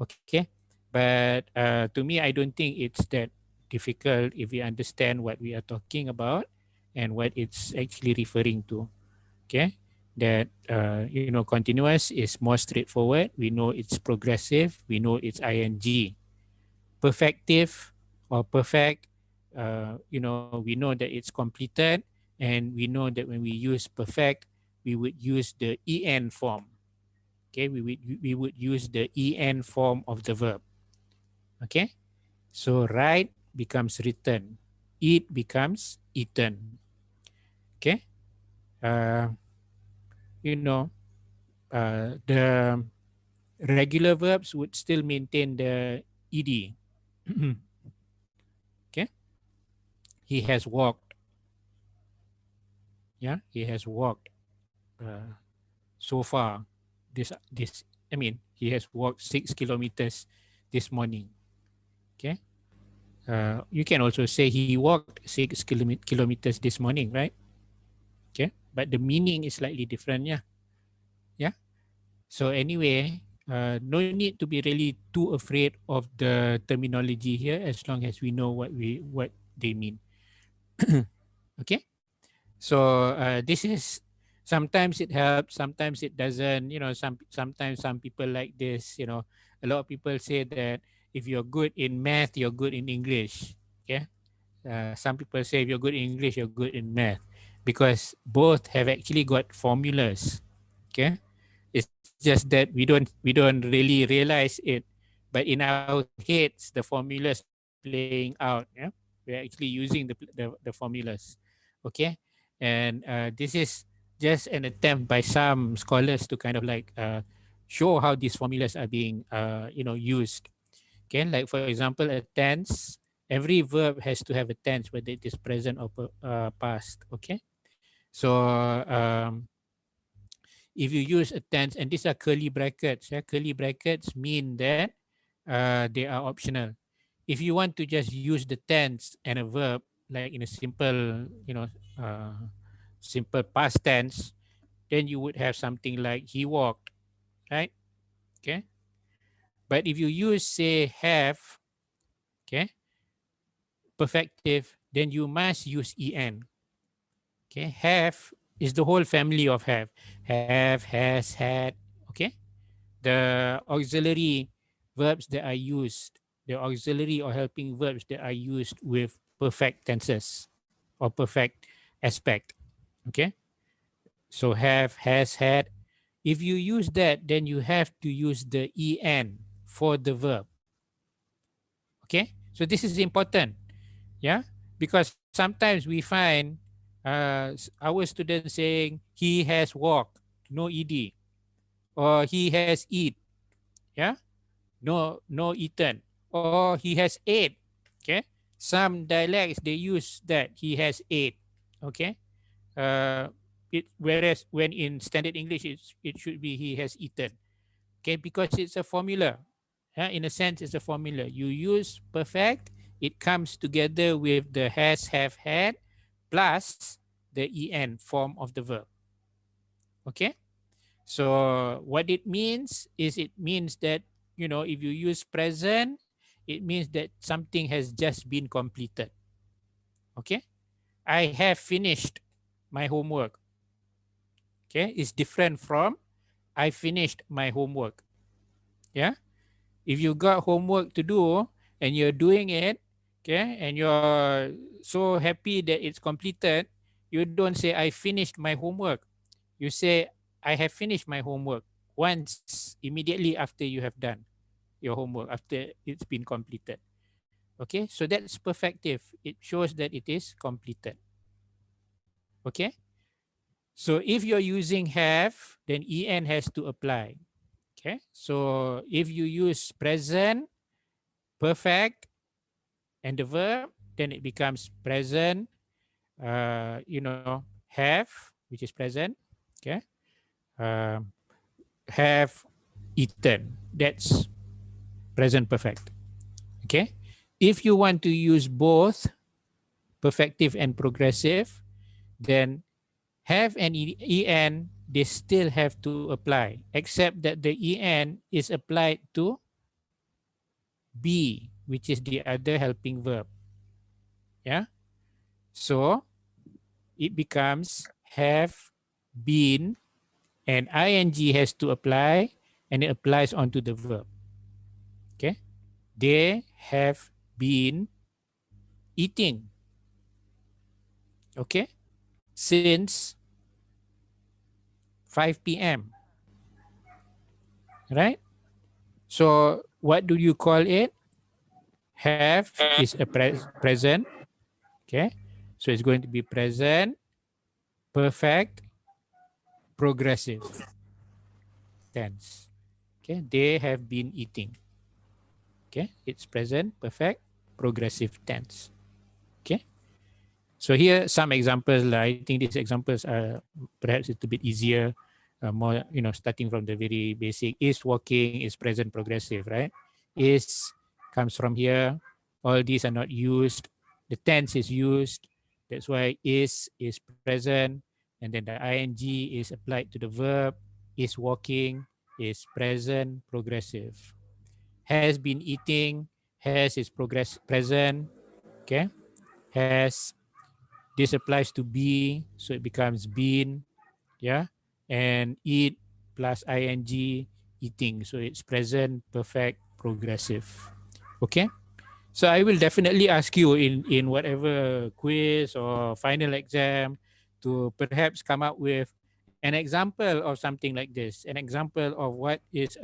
Okay, but to me, I don't think it's that difficult if we understand what we are talking about and what it's actually referring to. Okay, that continuous is more straightforward. We know it's progressive. We know it's ing. Perfective or perfect, we know that it's completed, and we know that when we use perfect, we would use the en form. Okay, we would use the en form of the verb. Okay, so write becomes written, eat becomes eaten. Okay, uh, you know the regular verbs would still maintain the ed. Okay, he has walked. Yeah, he has walked so far. This I mean, he has walked 6 kilometers this morning. Okay, you can also say he walked 6 kilometers this morning, right? Okay, but the meaning is slightly different. Yeah, yeah. So anyway, no need to be really too afraid of the terminology here, as long as we know what they mean. Okay. So this is, sometimes it helps, sometimes it doesn't. Sometimes some people like this. A lot of people say that if you're good in math, you're good in English. Okay. Some people say if you're good in English, you're good in math, because both have actually got formulas. Okay. It's just that we don't really realize it, but in our heads the formulas are playing out. Yeah, we're actually using the formulas. Okay, and this is just an attempt by some scholars to kind of like show how these formulas are being used. Okay, like for example, a tense. Every verb has to have a tense, whether it is present or past. Okay, so if you use a tense, and these are curly brackets, yeah, curly brackets mean that they are optional. If you want to just use the tense and a verb, like in a simple, uh, simple past tense, then you would have something like he walked, right? Okay. But if you use, say, have, okay, perfective, then you must use en. Okay, have is the whole family of have, has, had. Okay, the auxiliary verbs that are used, the auxiliary or helping verbs that are used with perfect tenses or perfect aspect. Okay, so have, has, had. If you use that, then you have to use the en for the verb. Okay, so this is important. Yeah, because sometimes we find our students saying he has walked, no ed, or he has eat. Yeah, no eaten, or he has ate. Okay, some dialects they use that he has ate. Okay, whereas when in standard English it should be he has eaten. Okay, because it's a formula. In a sense, it's a formula. You use perfect, it comes together with the has, have, had, plus the en form of the verb. Okay, so what it means is, it means that, if you use present, it means that something has just been completed. Okay, I have finished my homework. Okay, it's different from I finished my homework. Yeah, if you got homework to do and you're doing it, okay, and you're so happy that it's completed, you don't say I finished my homework. You say I have finished my homework once, immediately after you have done your homework, after it's been completed. Okay, so that's perfective. It shows that it is completed. Okay, so if you're using have, then en has to apply. Okay, so if you use present, perfect, and the verb, then it becomes present, have, which is present. Okay, um, have eaten. That's present perfect. Okay, if you want to use both perfective and progressive, then have and en, they still have to apply, except that the en is applied to be, which is the other helping verb. Yeah, so it becomes have been, and ing has to apply, and it applies onto the verb. Okay, they have been eating. Okay, since 5 p.m. Right? So what do you call it? Have is a present. Okay, so it's going to be present, perfect, progressive tense. Okay, they have been eating. Okay, it's present, perfect, progressive tense. Okay, so here some examples. I think these examples are perhaps a little bit easier, more, starting from the very basic. Is walking is present progressive, right? Is comes from here. All these are not used. The tense is used. That's why is present, and then the ing is applied to the verb. Is walking is present progressive. Has been eating. Has is present. Okay. Has This applies to be, so it becomes been, yeah, and eat plus ing, eating. So it's present, perfect, progressive. Okay. So I will definitely ask you in whatever quiz or final exam to perhaps come up with an example of something like this. An example of what is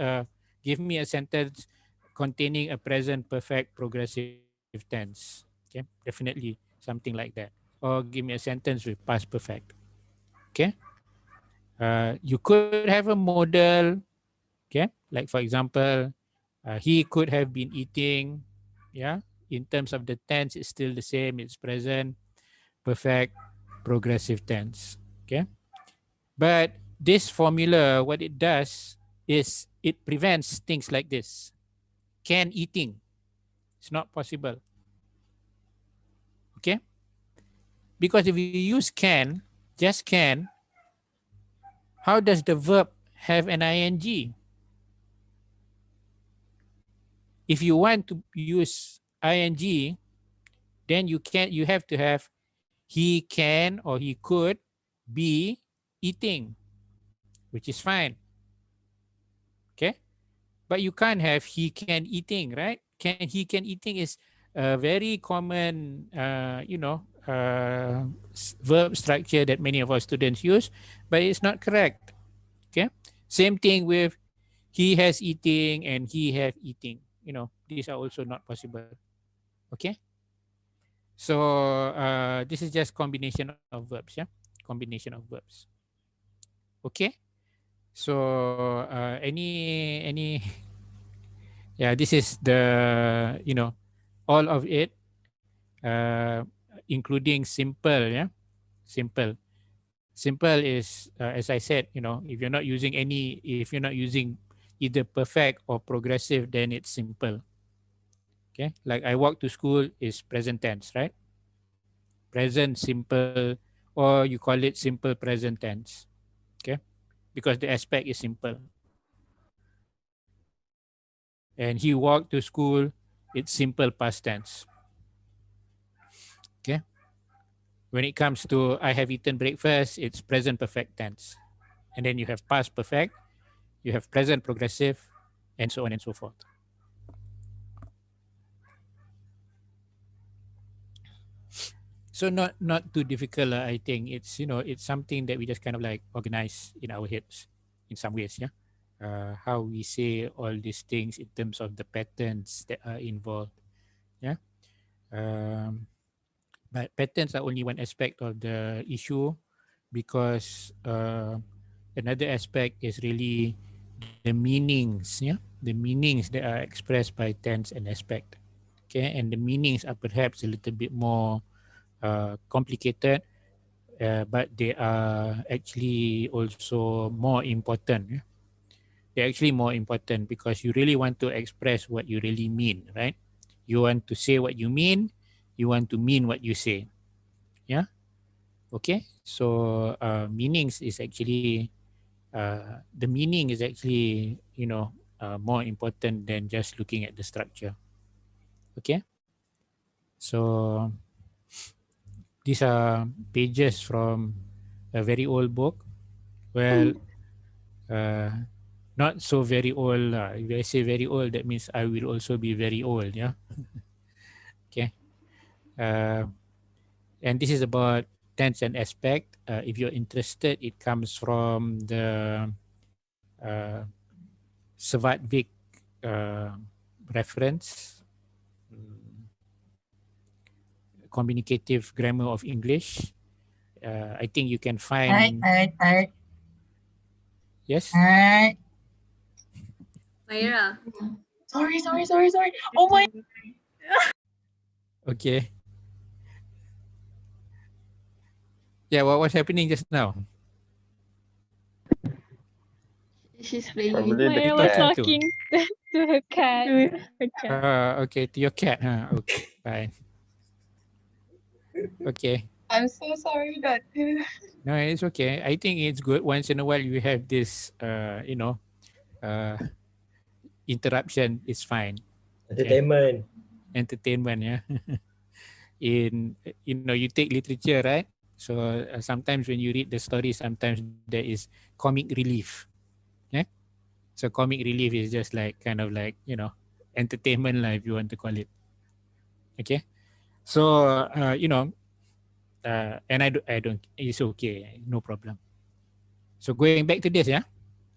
give me a sentence containing a present perfect progressive tense. Okay, definitely something like that. Or give me a sentence with past perfect. Okay. You could have a model. Okay, like for example, he could have been eating. Yeah, in terms of the tense, it's still the same. It's present, perfect, progressive tense. Okay, but this formula, what it does is it prevents things like this. Can eating, it's not possible. Okay, because if you use can, just can, how does the verb have an ing? If you want to use ing, then you have to have he can or he could be eating, which is fine. Okay. But you can't have he can eating, right? He can eating is a very common, verb structure that many of our students use, but it's not correct. Okay. Same thing with he has eating and he have eating. These are also not possible. Okay. So this is just combination of verbs. Yeah. Combination of verbs. Okay. So any yeah, this is the all of it, uh, including simple. Yeah, simple. Simple is as I said, if you're not using if you're not using either perfect or progressive, then it's simple. Okay, like I walk to school is present tense, right? Present simple, or you call it simple present tense. Okay, because the aspect is simple. And he walked to school, it's simple past tense. Okay. When it comes to I have eaten breakfast, it's present perfect tense. And then you have past perfect, you have present progressive, and so on and so forth. So not too difficult. I think it's it's something that we just kind of like organize in our heads in some ways. Yeah, how we say all these things in terms of the patterns that are involved. Yeah, um, but patterns are only one aspect of the issue, because another aspect is really the meanings. Yeah, the meanings that are expressed by tense and aspect. Okay, and the meanings are perhaps a little bit more complicated, but they are actually also more important. Yeah? They're actually more important because you really want to express what you really mean, right? You want to say what you mean, you want to mean what you say. Yeah. Okay. So meanings is actually the meaning is actually more important than just looking at the structure. Okay. So these are pages from a very old book. Well, uh, not so very old. If I say very old, that means I will also be very old. Yeah. Okay. Uh, and this is about tense and aspect. If you're interested, it comes from the uh, Savadvik uh, reference, communicative grammar of English. I think you can find. Alright. Yes. Alright. Myra. Sorry. Oh my. Okay. Yeah. What was happening just now? She's playing Probably with the Maya cat. was Talking talking to her cat. Her cat. Okay, to your cat. Huh? Okay, fine. Okay. I'm so sorry that. No, it's okay. I think it's good once in a while you have this, uh, interruption. It's fine. Okay. entertainment. Entertainment, yeah. in you take literature, right? So sometimes when you read the story, sometimes there is comic relief. Yeah. So comic relief is just like kind of like entertainment, like if you want to call it. Okay. So and I don't. It's okay. No problem. So going back to this, yeah.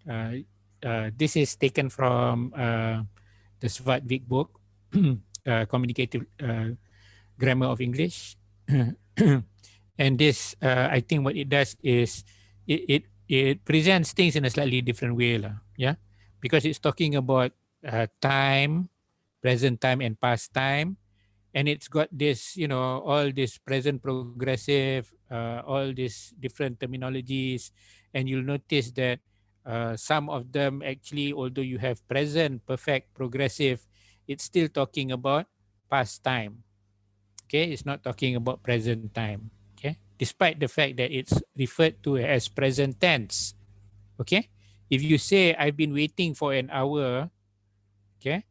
Uh, this is taken from the Svartvik book, Communicative Grammar of English. And this, I think what it does is it presents things in a slightly different way. Yeah. Because it's talking about time, present time and past time. And it's got this, all this present progressive, all these different terminologies. And you'll notice that some of them actually, although you have present, perfect, progressive, it's still talking about past time. Okay, it's not talking about present time. Okay, despite the fact that it's referred to as present tense. Okay, if you say I've been waiting for an hour, okay,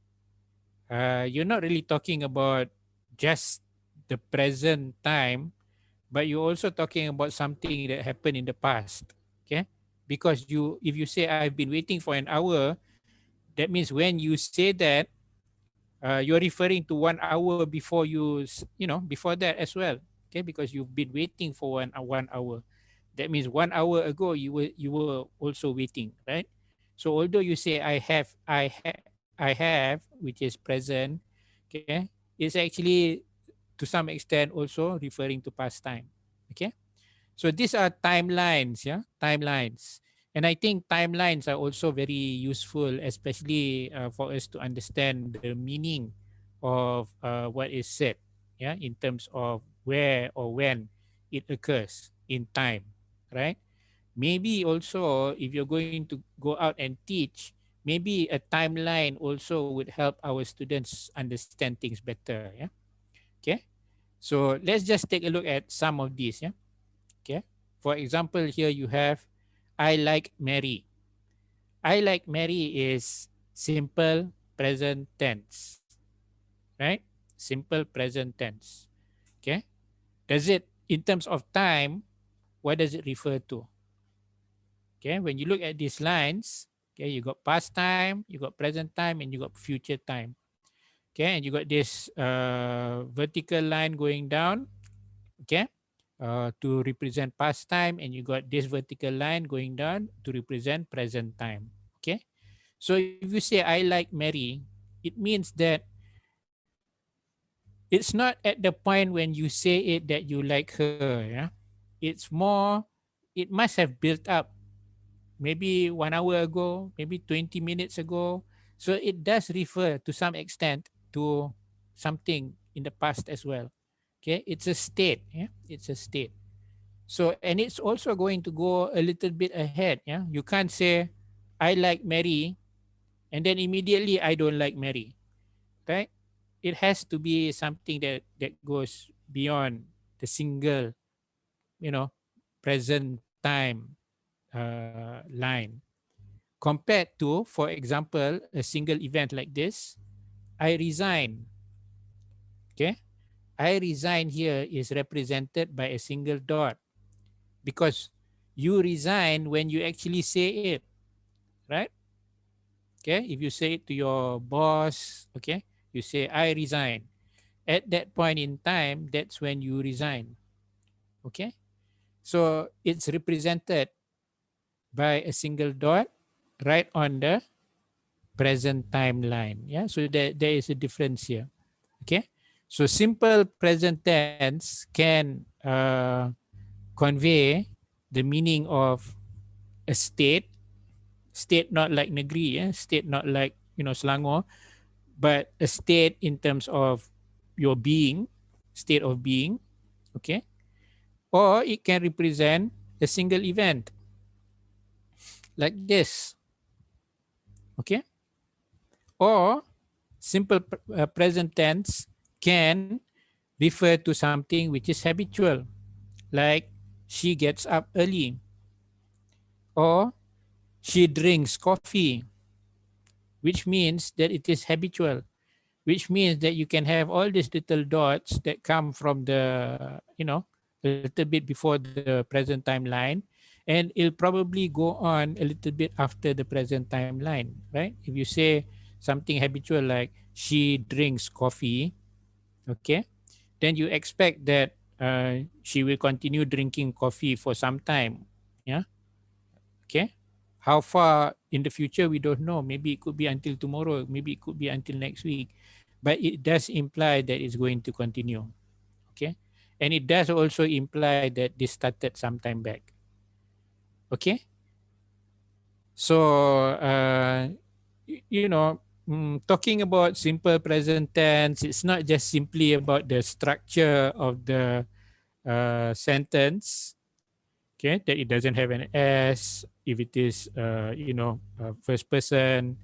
you're not really talking about just the present time, but you're also talking about something that happened in the past. Okay, because if you say I've been waiting for an hour, that means when you say that, you're referring to 1 hour before before that as well. Okay, because you've been waiting for 1 hour. That means 1 hour ago you were also waiting, right? So although you say I have, which is present, okay, it's actually to some extent also referring to past time. Okay, so these are timelines, yeah, timelines. And I think timelines are also very useful, especially for us to understand the meaning of what is said, yeah, in terms of where or when it occurs in time, right? Maybe also if you're going to go out and teach, maybe a timeline also would help our students understand things better, yeah. Okay, so let's just take a look at some of these, yeah. Okay. For example, here you have I like Mary. I like Mary is simple present tense, right? Simple present tense. Okay. Does it, in terms of time, what does it refer to? Okay. When you look at these lines, okay, you got past time, you got present time, and you got future time. Okay. And you got this vertical line going down. Okay, to represent past time, and you got this vertical line going down to represent present time. Okay, so if you say I like Mary, it means that it's not at the point when you say it that you like her. Yeah, it's more, it must have built up maybe 1 hour ago, maybe 20 minutes ago. So it does refer to some extent to something in the past as well. Okay, it's a state. Yeah, it's a state. So, and it's also going to go a little bit ahead. Yeah, you can't say I like Mary and then immediately I don't like Mary, right? It has to be something that goes beyond the single, you know, present time line, compared to, for example, a single event like this. I resign. Okay, I resign here is represented by a single dot, because you resign when you actually say it, right? Okay, if you say it to your boss, okay, you say I resign. At that point in time, that's when you resign. Okay, so it's represented by a single dot right on the present timeline. Yeah, so there is a difference here. Okay, so simple present tense can convey the meaning of a state. State not like negeri, state not like Selangor, but a state in terms of your being, state of being. Okay, or it can represent a single event like this. Okay, or simple present tense can refer to something which is habitual, like she gets up early, or she drinks coffee, which means that it is habitual, which means that you can have all these little dots that come from the, a little bit before the present timeline, and it'll probably go on a little bit after the present timeline, right? If you say something habitual like she drinks coffee, okay, then you expect that she will continue drinking coffee for some time. Yeah. Okay. How far in the future, we don't know. Maybe it could be until tomorrow. Maybe it could be until next week. But it does imply that it's going to continue. Okay. And it does also imply that this started some time back. Okay. So, talking about simple present tense, it's not just simply about the structure of the sentence, okay, that it doesn't have an s if it is first person,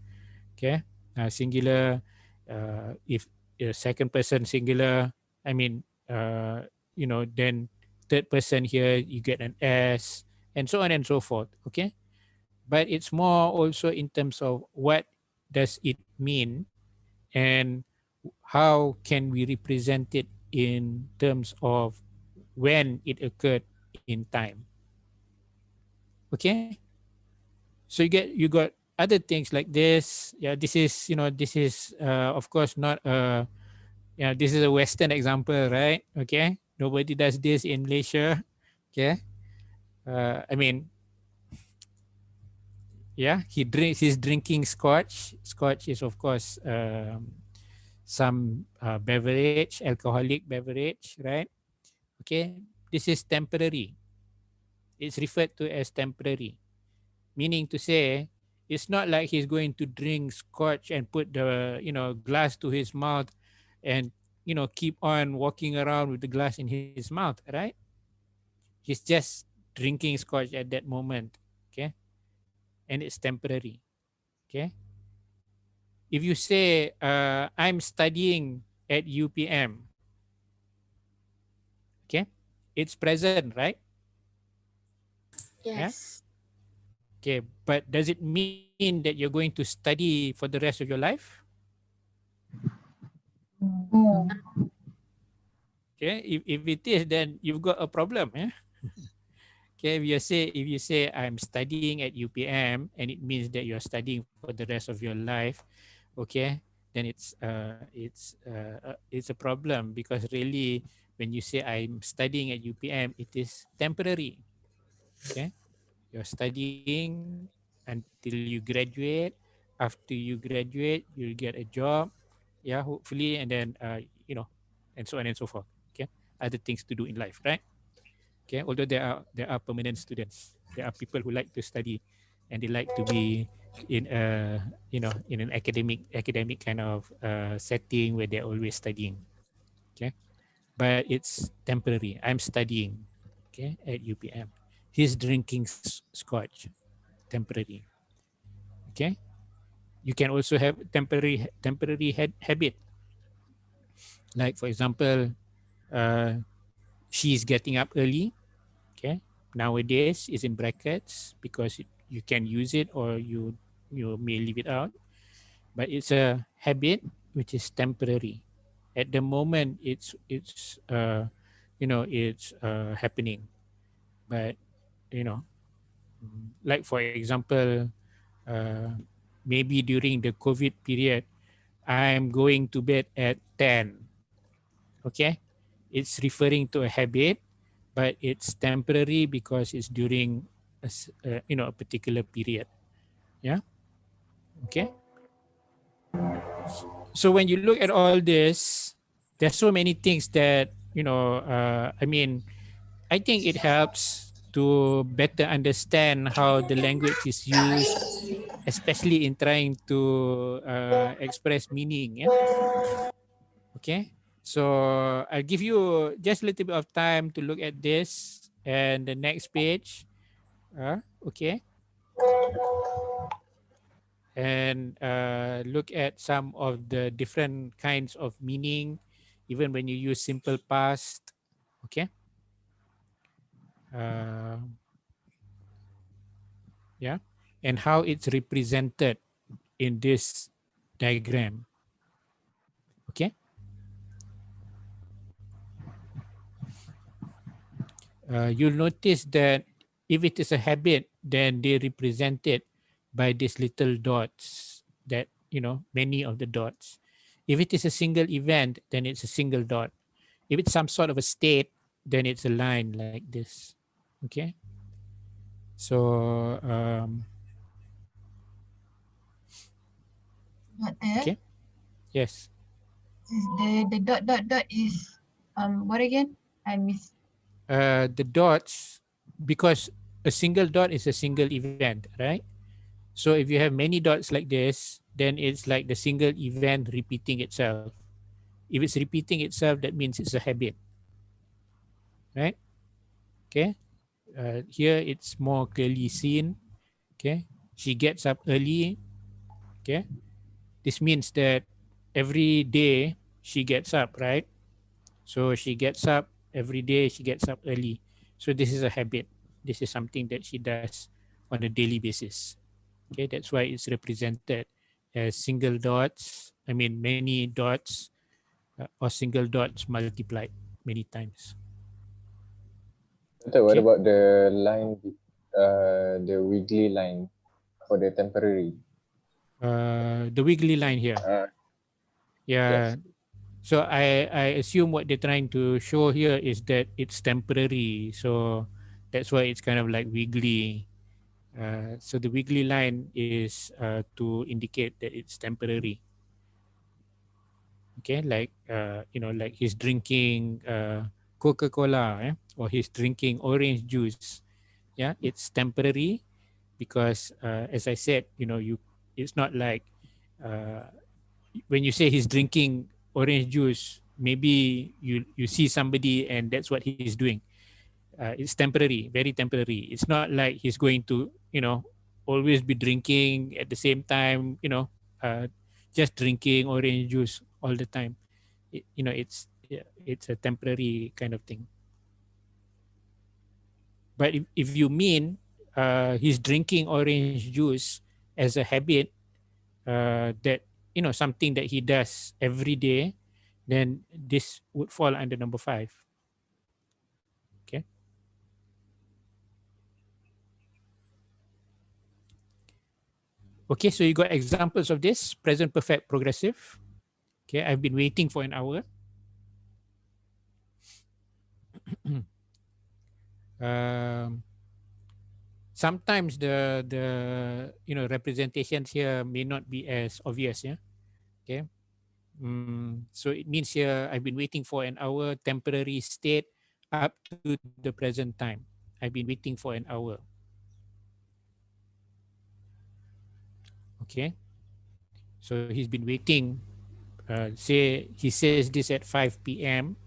okay, singular, if second person singular, I mean, then third person here you get an s, and so on and so forth, okay. But it's more also in terms of what does it mean, and how can we represent it in terms of when it occurred in time. Okay, so you got other things like this. Yeah, this is of course not a, this is a Western example, right? Okay, nobody does this in Malaysia. Okay, I mean, yeah, he's drinking scotch. Scotch is of course some beverage, alcoholic beverage, right? Okay, this is temporary. It's referred to as temporary, meaning to say it's not like he's going to drink scotch and put the glass to his mouth and keep on walking around with the glass in his mouth, right? He's just drinking scotch at that moment, okay, and it's temporary, okay. If you say I'm studying at UPM, okay, it's present, right? Yeah. Yes. Okay, but does it mean that you're going to study for the rest of your life? Oh. Okay, if it is, then you've got a problem. Yeah. Okay, if you say I'm studying at UPM, and it means that you're studying for the rest of your life, okay, then it's a problem, because really when you say I'm studying at UPM, it is temporary. Okay, you're studying until you graduate. After you graduate, you'll get a job, yeah, hopefully, and then and so on and so forth. Okay, other things to do in life, right? Okay, although there are permanent students, there are people who like to study, and they like to be in a in an academic kind of setting where they're always studying. Okay, but it's temporary. I'm studying, okay, at UPM. He's drinking scotch, temporary. Okay, you can also have temporary habit, like for example, uh, she's getting up early. Okay, nowadays is in brackets because you can use it, or you may leave it out, but it's a habit which is temporary. At the moment it's happening, but you know like for example, uh, maybe during the COVID period, I'm going to bed at 10. Okay, it's referring to a habit, but it's temporary because it's during a particular period. Yeah. Okay, so when you look at all this, there's so many things that I think it helps to better understand how the language is used, especially in trying to express meaning. Yeah. Okay. So I'll give you just a little bit of time to look at this and the next page. Okay. And look at some of the different kinds of meaning, even when you use simple past. Okay. Uh, yeah. And how it's represented in this diagram. you'll notice that if it is a habit, then they represent it by these little dots that, many of the dots. If it is a single event, then it's a single dot. If it's some sort of a state, then it's a line like this. Okay. So, Dot there. okay. Yes. The dot is what again? I miss. The dots, because a single dot is a single event, right? So if you have many dots like this, then it's like the single event repeating itself. If it's repeating itself, that means it's a habit, right? Okay. Here it's more clearly seen. Okay. She gets up early. Okay. This means that every day she gets up, right? So she gets up every day, she gets up early. So this is a habit. This is something that she does on a daily basis. Okay, that's why it's represented as single dots. I mean, many dots or single dots multiplied many times. So what Okay. about the line, the wiggly line for the temporary? The wiggly line here. Yeah. Yes. So I assume what they're trying to show here is that it's temporary. So that's why it's kind of like wiggly. So the wiggly line is to indicate that it's temporary. Okay, like like he's drinking Coca-Cola, or he's drinking orange juice. Yeah, it's temporary because as I said, it's not like uh, when you say he's drinking orange juice, maybe you see somebody and that's what he's doing. It's temporary, very temporary. It's not like he's going to always be drinking at the same time, just drinking orange juice all the time. It's a temporary kind of thing. But if you mean he's drinking orange juice as a habit, that something that he does every day, then this would fall under number 5. Okay. Okay, so you got examples of this present perfect progressive. Okay, I've been waiting for an hour. um, Sometimes the representations here may not be as obvious. Yeah. Okay. So it means here I've been waiting for an hour, temporary state up to the present time. I've been waiting for an hour. Okay. So he's been waiting. Say he says this at 5 p.m.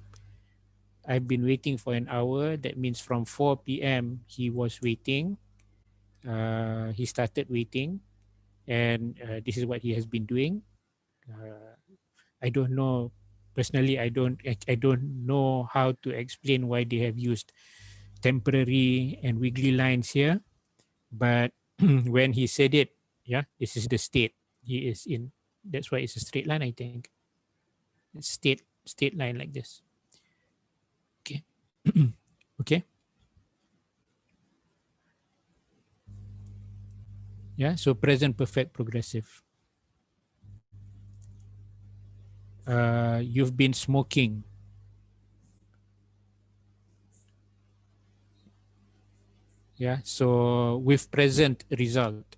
I've been waiting for an hour. That means from 4 p.m. he was waiting. He started waiting, and this is what he has been doing. I don't know personally. I don't know how to explain why they have used temporary and wiggly lines here, but when he said it, yeah, this is the state he is in. That's why it's a straight line. I think it's state line like this. Okay. Okay. Yeah. So present perfect progressive. You've been smoking. Yeah. So with present result.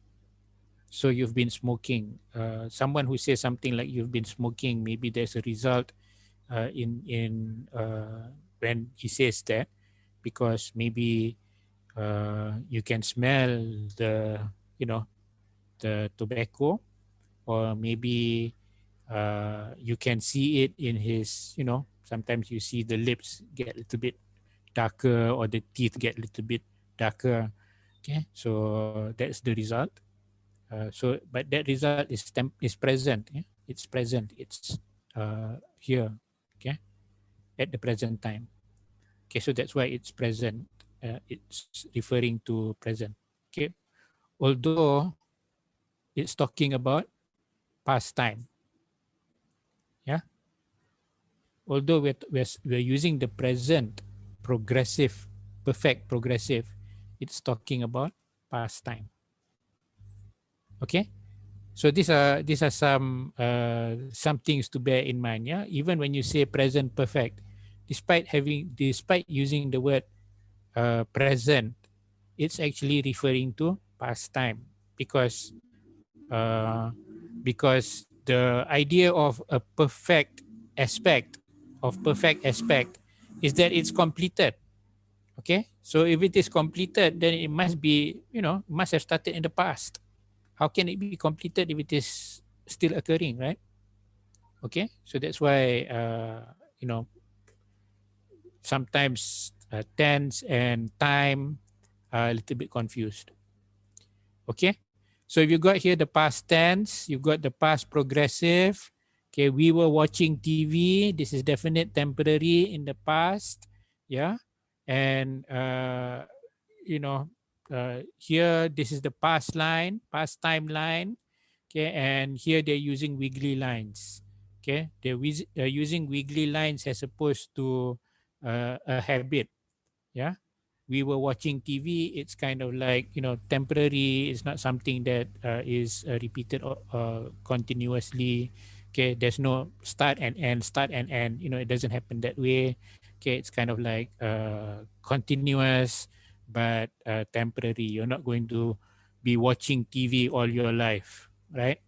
So you've been smoking. Someone who says something like you've been smoking, maybe there's a result in when he says that, because maybe you can smell the the tobacco, or maybe you can see it in his, sometimes you see the lips get a little bit darker or the teeth get a little bit darker. Okay, so that's the result. But that result is present. Yeah? It's present. It's here. Okay, at the present time. Okay, so that's why it's present. It's referring to present. Okay, although it's talking about past time. Yeah, although we're using the present progressive perfect progressive, it's talking about past time. Okay, so these are some things to bear in mind. Yeah, even when you say present perfect, despite using the word present, it's actually referring to past time, because uh, because the idea of a perfect aspect is that it's completed. Okay, so if it is completed, then it must be, must have started in the past. How can it be completed if it is still occurring, right? Okay, so that's why sometimes tense and time are a little bit confused. Okay, so if you got here the past tense, you got the past progressive. Okay, we were watching TV. This is definite temporary in the past. Yeah, and here this is the past line, past timeline. Okay, and here they're using wiggly lines. Okay, they're using wiggly lines as opposed to a habit. Yeah, we were watching TV. It's kind of like, temporary. It's not something that is repeated continuously. Okay, there's no start and end. It doesn't happen that way. Okay, it's kind of like continuous but temporary. You're not going to be watching TV all your life, right?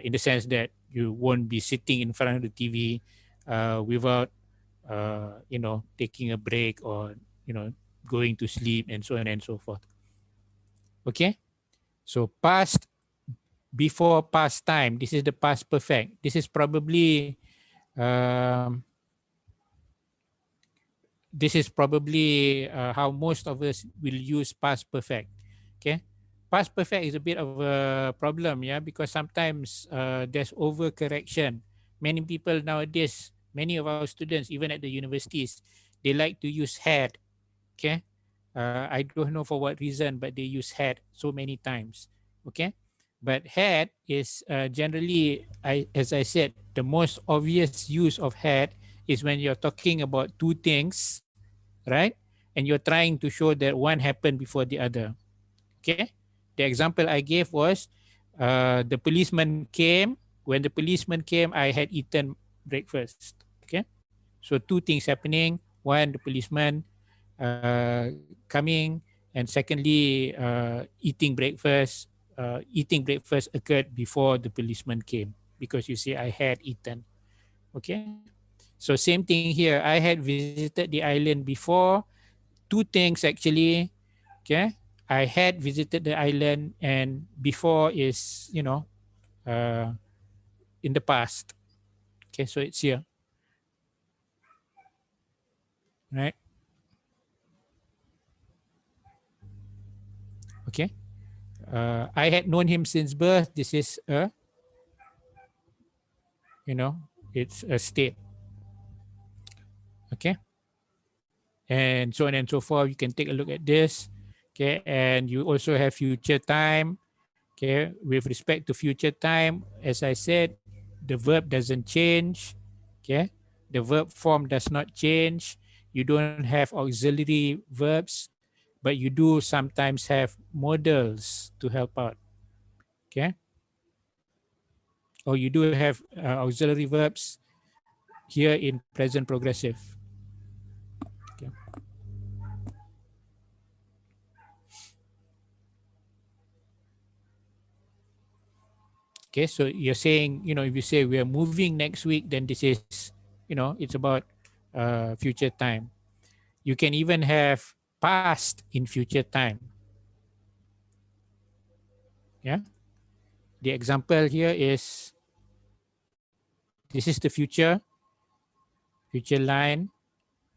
In the sense that you won't be sitting in front of the TV without taking a break, or going to sleep, and so on and so forth. Okay, so past before past time, this is the past perfect. This is probably um, how most of us will use past perfect. Okay, past perfect is a bit of a problem, yeah, because sometimes there's overcorrection. Many people nowadays, many of our students, even at the universities, they like to use had. Okay, I don't know for what reason, but they use had so many times. Okay, but had is generally, as I said, the most obvious use of had is when you're talking about two things, right? And you're trying to show that one happened before the other. Okay, the example I gave was the policeman came. When the policeman came, I had eaten breakfast. Okay, so two things happening. One, the policeman coming, and secondly, eating breakfast occurred before the policeman came, because you see I had eaten. Okay, so same thing here. I had visited the island before. Two things actually. Okay, I had visited the island, and before is uh, in the past. Okay, so it's here, right? Okay, I had known him since birth. This is it's a state. Okay, and so on and so forth. You can take a look at this. Okay, and you also have future time. Okay, with respect to future time, as I said, the verb doesn't change. Okay, the verb form does not change. You don't have auxiliary verbs, but you do sometimes have modals to help out. Okay, or you do have auxiliary verbs here in present progressive. Okay. Okay, so you're saying, if you say we are moving next week, then this is, it's about future time. You can even have past in future time. Yeah. The example here is, this is the future line,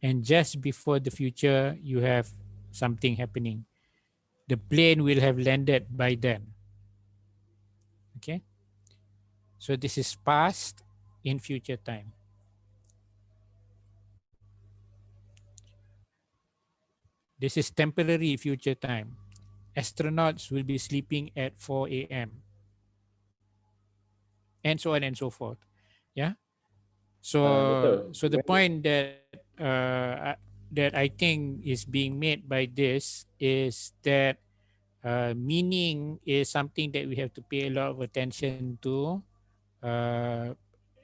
and just before the future, you have something happening. The plane will have landed by then. Okay. So this is past in future time. This is temporary future time. Astronauts will be sleeping at 4 a.m. and so on and so forth. Yeah. So Betul. so the point that that I think is being made by this is that meaning is something that we have to pay a lot of attention to.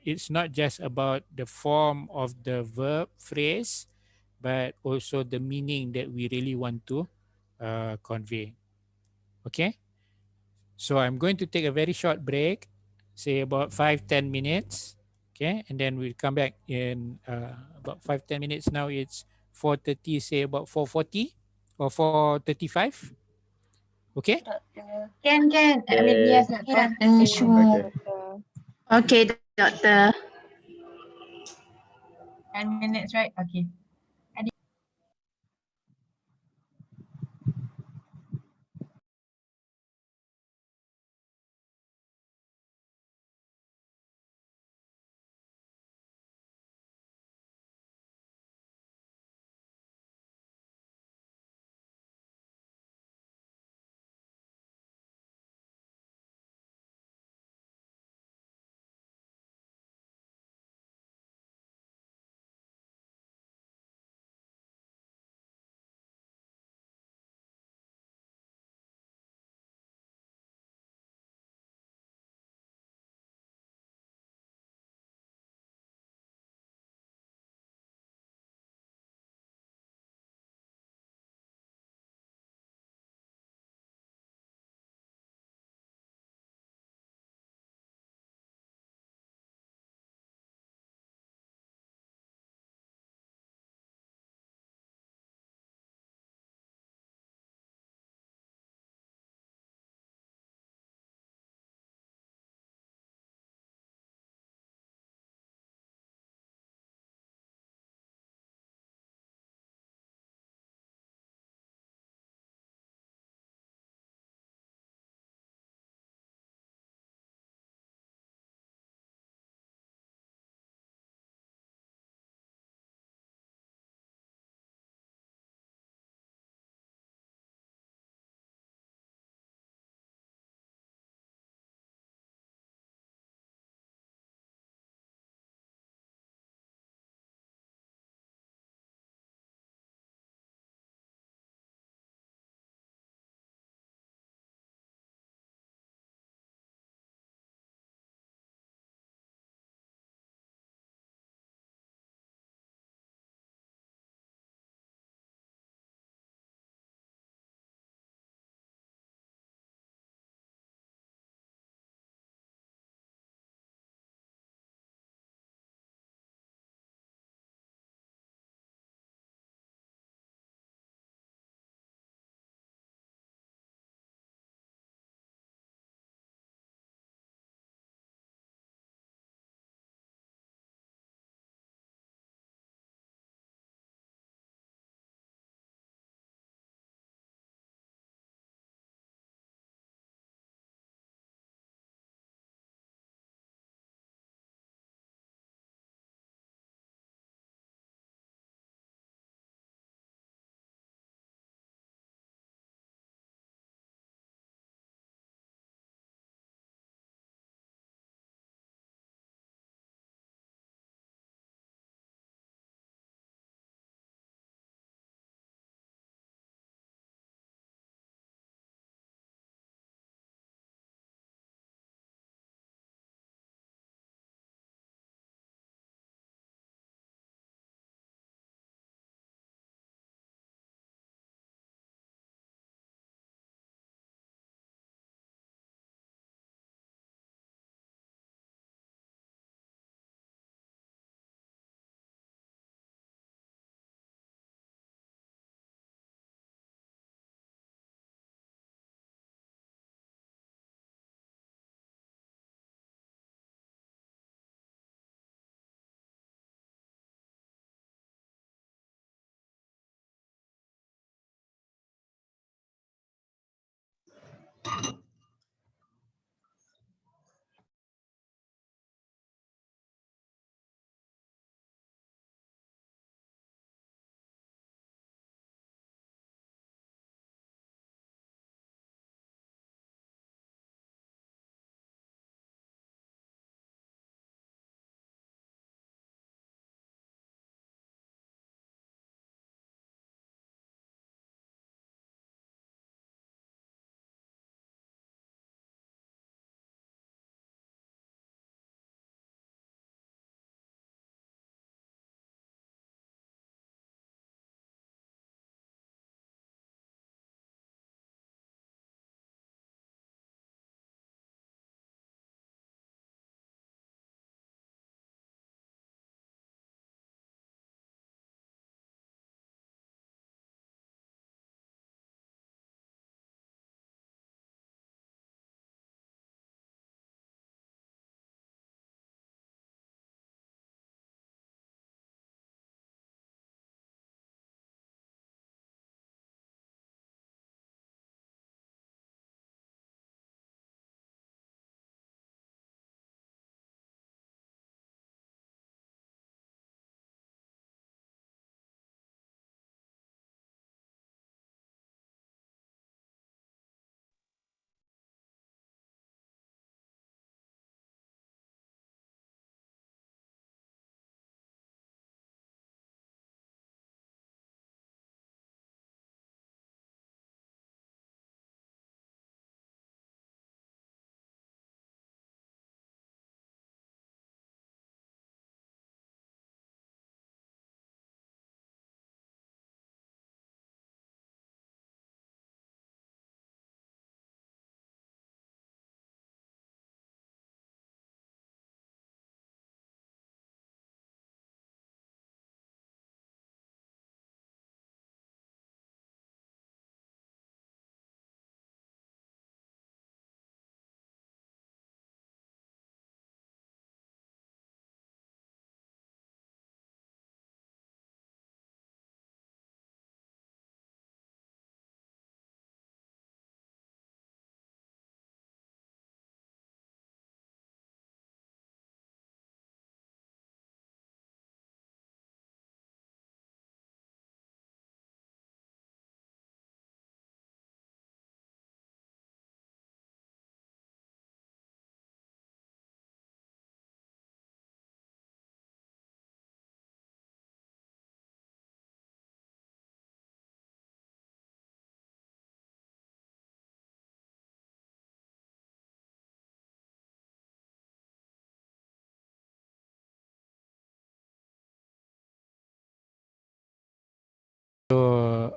It's not just about the form of the verb phrase, but also the meaning that we really want to convey. Okay, so I'm going to take a very short break, say about 5-10 minutes. Okay, and then we'll come back in about 5-10 minutes. Now it's 4:30, say about 4:40 or 4:35. Okay. Can. I mean, yes, Doctor. Sure. Okay, doctor. 10 minutes, right? Okay.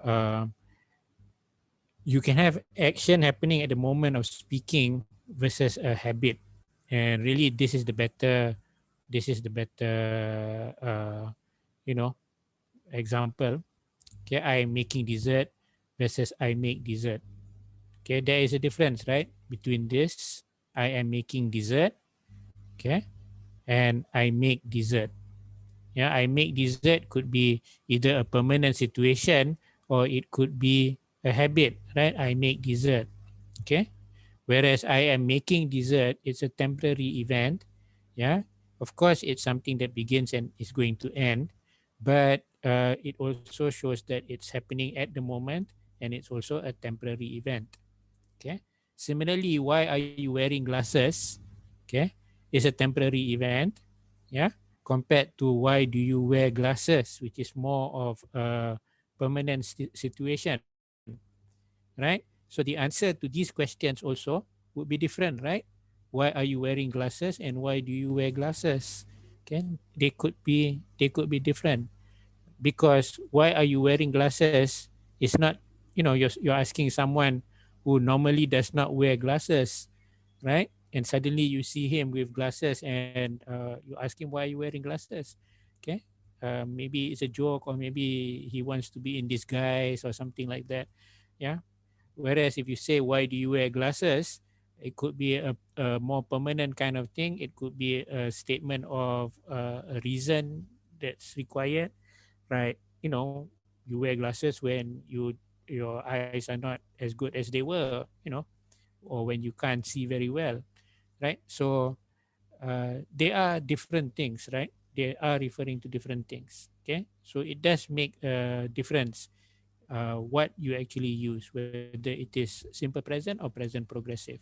uh, you can have action happening at the moment of speaking versus a habit, and really this is the better you know example. Okay, I am making dessert versus I make dessert. Okay, there is a difference, right, between this I am making dessert, okay, and I make dessert. Yeah, I make dessert could be either a permanent situation or it could be a habit, right? I make dessert, okay. Whereas I am making dessert, it's a temporary event. Yeah, of course, it's something that begins and is going to end, but it also shows that it's happening at the moment and it's also a temporary event. Okay. Similarly, why are you wearing glasses? Okay, it's a temporary event. Yeah, compared to why do you wear glasses, which is more of a permanent situation, right? So the answer to these questions also would be different, right? Why are you wearing glasses and why do you wear glasses? Okay, they could be different, because why are you wearing glasses is not, you're asking someone who normally does not wear glasses, right? And suddenly you see him with glasses and you ask him, why are you wearing glasses? Okay, maybe it's a joke, or maybe he wants to be in disguise or something like that. Yeah. Whereas if you say, why do you wear glasses, it could be a more permanent kind of thing. It could be a statement of a reason that's required, right? You wear glasses when your eyes are not as good as they were, or when you can't see very well, right? So they are different things, right? They are referring to different things. Okay, so it does make a difference what you actually use, whether it is simple present or present progressive.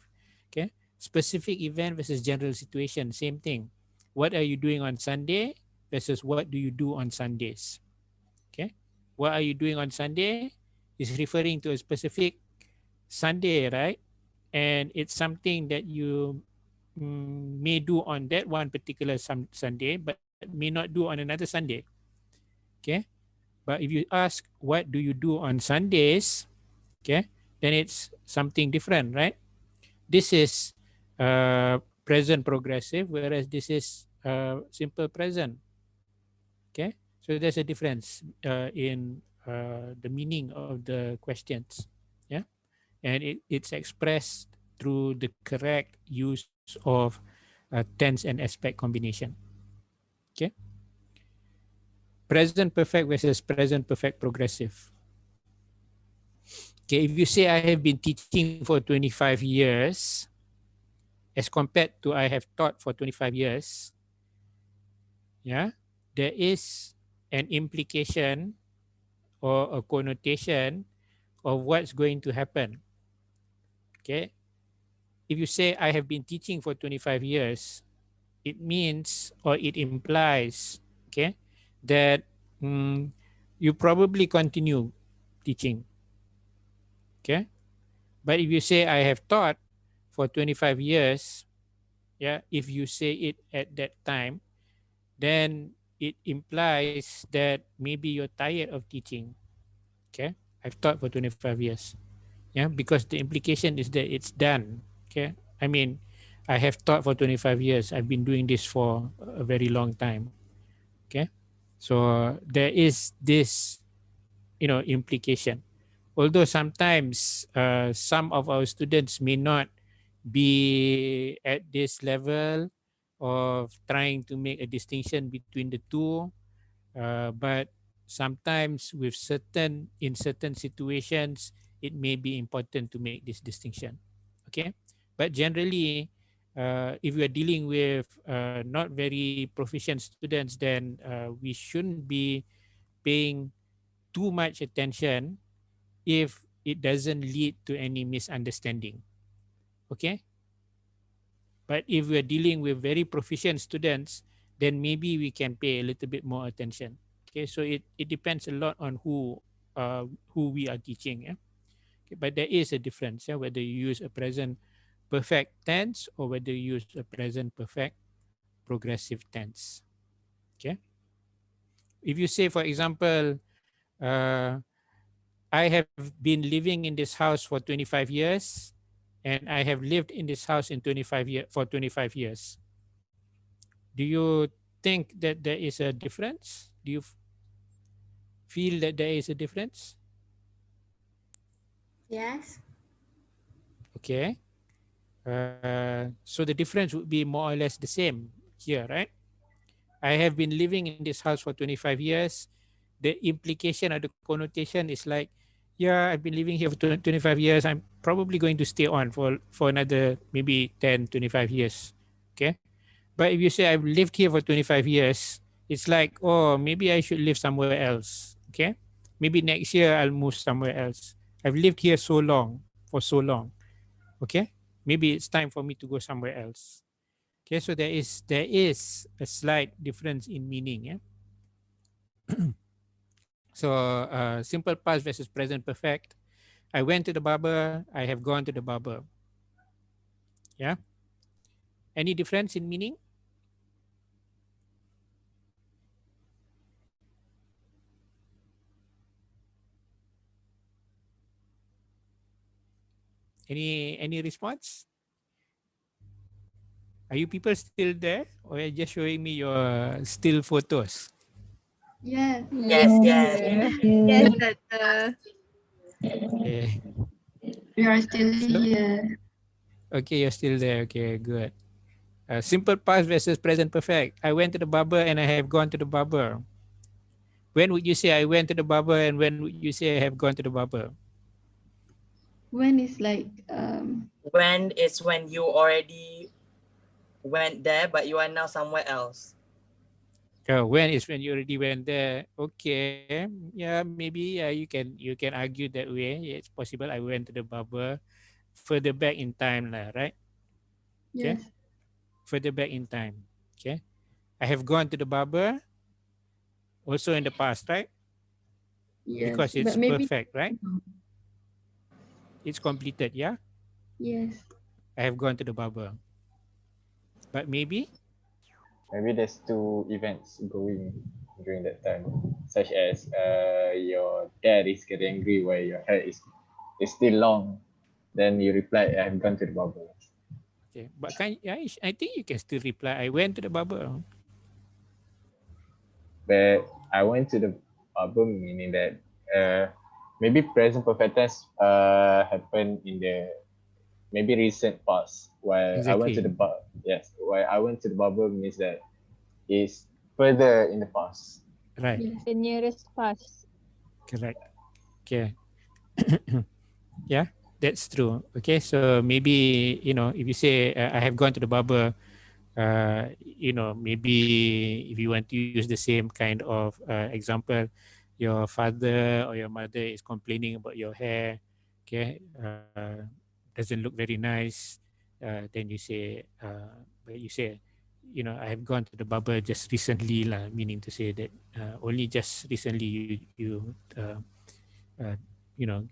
Okay, specific event versus general situation, same thing. What are you doing on Sunday versus what do you do on Sundays? Okay, what are you doing on Sunday is referring to a specific Sunday, right? And it's something that you may do on that one particular Sunday, but may not do on another Sunday. Okay, but if you ask what do you do on Sundays, okay, then it's something different, right? This is present progressive, whereas this is simple present. Okay, so there's a difference in the meaning of the questions. Yeah, and it's expressed through the correct use of tense and aspect combination. Okay, present perfect versus present perfect progressive. Okay, if you say I have been teaching for 25 years as compared to I have taught for 25 years, yeah, there is an implication or a connotation of what's going to happen. Okay, if you say I have been teaching for 25 years, it means or it implies, okay, that mm, you probably continue teaching. Okay, but if you say I have taught for 25 years, yeah, if you say it at that time, then it implies that maybe you're tired of teaching. Okay, I've taught for 25 years. Yeah, because the implication is that it's done. Okay, I mean, I have taught for 25 years. I've been doing this for a very long time. Okay, so there is this, implication. Although sometimes some of our students may not be at this level of trying to make a distinction between the two, but sometimes in certain situations it may be important to make this distinction. Okay, but generally if we are dealing with not very proficient students, then we shouldn't be paying too much attention if it doesn't lead to any misunderstanding. Okay, but if we're dealing with very proficient students, then maybe we can pay a little bit more attention. Okay, so it depends a lot on who we are teaching. Yeah? Okay, but there is a difference, yeah, whether you use a present perfect tense or whether you use a present perfect progressive tense. Okay, if you say, for example, uh, I have been living in this house for 25 years, and I have lived in this house in 25 years. Do you think that there is a difference? Do you feel that there is a difference? Yes. Okay. So the difference would be more or less the same here, right? I have been living in this house for 25 years. The implication or the connotation is like, yeah, I've been living here for 25 years. I'm probably going to stay on for another maybe 10, 25 years. Okay. But if you say I've lived here for 25 years, it's like, oh, maybe I should live somewhere else. Okay. Maybe next year I'll move somewhere else. I've lived here so long, for so long. Okay. Maybe it's time for me to go somewhere else. Okay. So there is a slight difference in meaning. Yeah. So simple past versus present perfect. I went to the barber. I have gone to the barber. Yeah. Any difference in meaning? Any response? Are you people still there, or are you just showing me your still photos? Yes. Yes, yes. Yes, Yeah. Tata. Okay. We are still So, here. okay, you're still there. Okay, good. Simple past versus present perfect. I went to the barber and I have gone to the barber. When would you say I went to the barber, and when would you say I have gone to the barber? When is like When is when you already went there, but you are now somewhere else. When is when you already went there? Okay, yeah, maybe you can argue that way. Yeah, it's possible. I went to the barber further back in time, lah, right? Okay, yes. further back in time. Okay, I have gone to the barber also in the past, right? Yes. Because it's But maybe perfect, right? It's completed. Yeah, yes. I have gone to the barber, but maybe Maybe there's two events going during that time, such as your dad is getting angry while your hair is still long. Then you reply, I've gone to the barber. okay. But I think you can still reply. I went to the barber. But I went to the barber, meaning that maybe present perfect tense happened in the maybe recent past. While I went to Exactly. the while I went to the barber means that it's further in the past. Right. Yes. The nearest past. Correct. Okay. Yeah, that's true. Okay, so maybe if you say I have gone to the barber, maybe if you want to use the same kind of example, your father or your mother is complaining about your hair, okay, doesn't look very nice, then you say, I have gone to the barber just recently, lah, meaning to say that only just recently uh,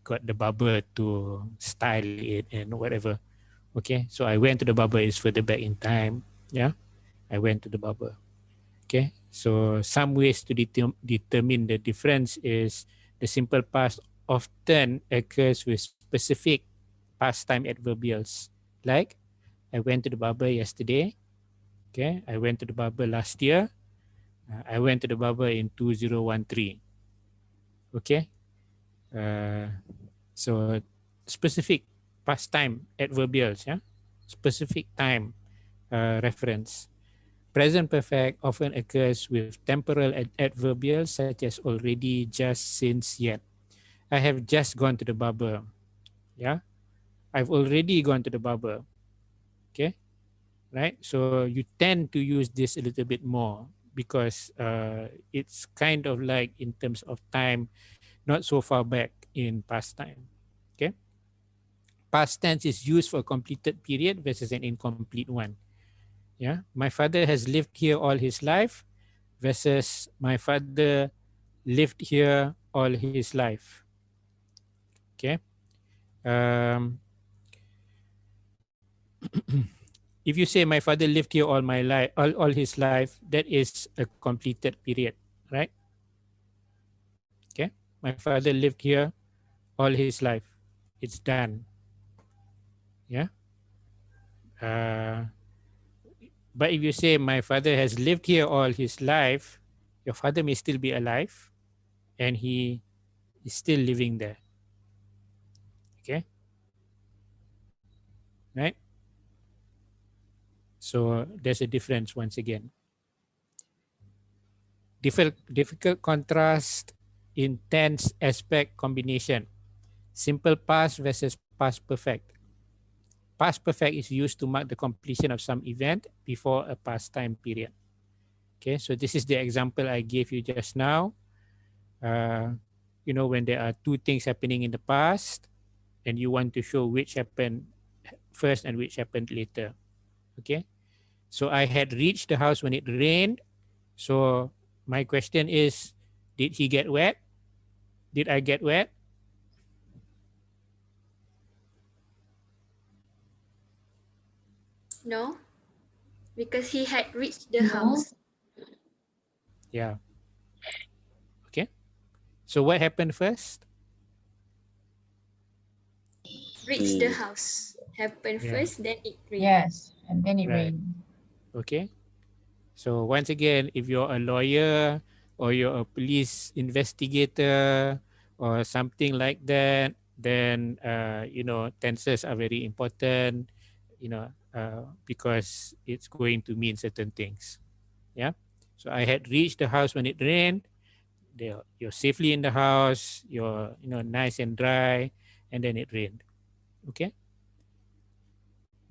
got the barber to style it and whatever. Okay, so I went to the barber is further back in time. Yeah, I went to the barber. Okay, so some ways to determine the difference is the simple past often occurs with specific past time adverbials, like I went to the barber yesterday. Okay, I went to the barber last year. I went to the barber in 2013. Okay, uh, so specific past time adverbials, yeah, specific time reference. Present perfect often occurs with temporal adverbials such as already, just, since, yet. I have just gone to the barber. Yeah, I've already gone to the barber. Okay, right. So you tend to use this a little bit more because it's kind of like in terms of time, not so far back in past time. Okay, past tense is used for a completed period versus an incomplete one. Yeah, my father has lived here all his life versus my father lived here all his life. Okay. Um, if you say my father lived here all my life, all his life, that is a completed period, right? Okay. My father lived here all his life. It's done. Yeah. But if you say my father has lived here all his life, your father may still be alive and he is still living there. Okay. Right. So there's a difference once again. Difficult contrast in tense aspect combination. Simple past versus past perfect. Past perfect is used to mark the completion of some event before a past time period. Okay, so this is the example I gave you just now. When there are two things happening in the past and you want to show which happened first and which happened later. Okay, so I had reached the house when it rained. So my question is, did he get wet? Did I get wet? No, because he had reached the No. house. Yeah. Okay. So what happened first? Reach the house. Happened Yeah. first, then it rained. Yes, and then it Right. rained. Okay. So once again, if you're a lawyer or you're a police investigator or something like that, then tenses are very important. Because it's going to mean certain things. Yeah. So I had reached the house when it rained. You're safely in the house. You're nice and dry, and then it rained. Okay.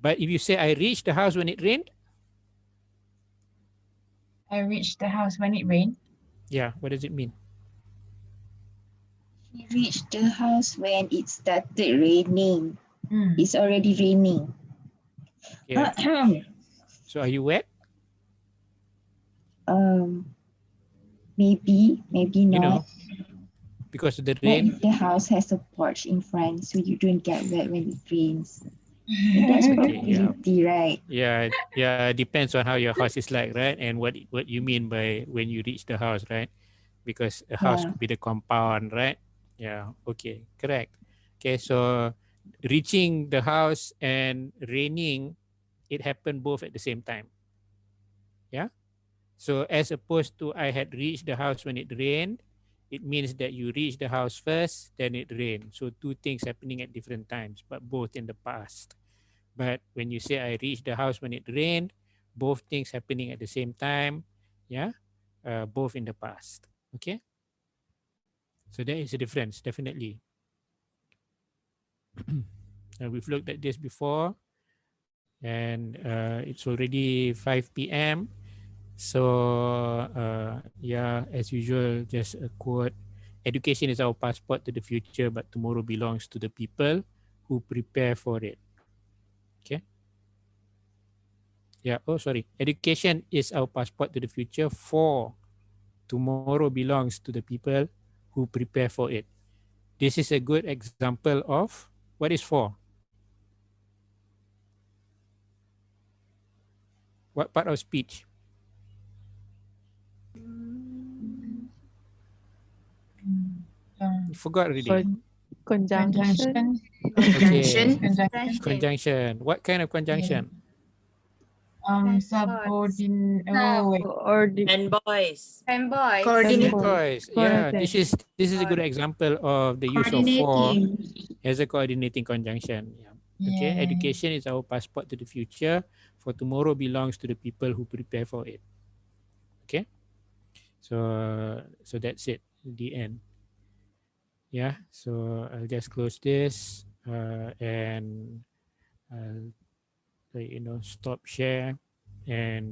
But if you say I reached the house when it rained, I reached the house when it rained. yeah, what does it mean? He reached the house when it started raining. Mm. It's already raining. Yeah. So are you wet? Maybe You know, not. because of the What rain. if the house has a porch in front so you don't get wet when it rains? That's probability, right? Yeah. Depends on how your house is like, right? And what you mean by when you reach the house, right? Because a house Yeah. could be the compound, right? Yeah. Okay. Correct. Okay. So reaching the house and raining, it happened both at the same time. Yeah. So as opposed to I had reached the house when it rained, it means that you reached the house first, then it rained. So two things happening at different times, but both in the past. But when you say I reached the house when it rained, both things happening at the same time, yeah, both in the past. Okay. So there is a difference, definitely. We've looked at this before, and it's already 5 p.m. So yeah, as usual, just a quote: "Education is our passport to the future, but tomorrow belongs to the people who prepare for it." Okay. Yeah. Oh, sorry. Education is our passport to the future. For tomorrow belongs to the people who prepare for it. This is a good example of what is for. What part of speech? You forgot already. Conjunction. Okay. Conjunction. Conjunction. What kind of conjunction? Subordinate. Oh, wait. And boys. And boys. Boys. Yeah, this is a good example of the use of for Coordinating. as a coordinating conjunction. Yeah. Okay. Yeah. Education is our passport to the future. For tomorrow belongs to the people who prepare for it. Okay. So that's it. The end. Yeah. So I'll just close this and I'll stop share and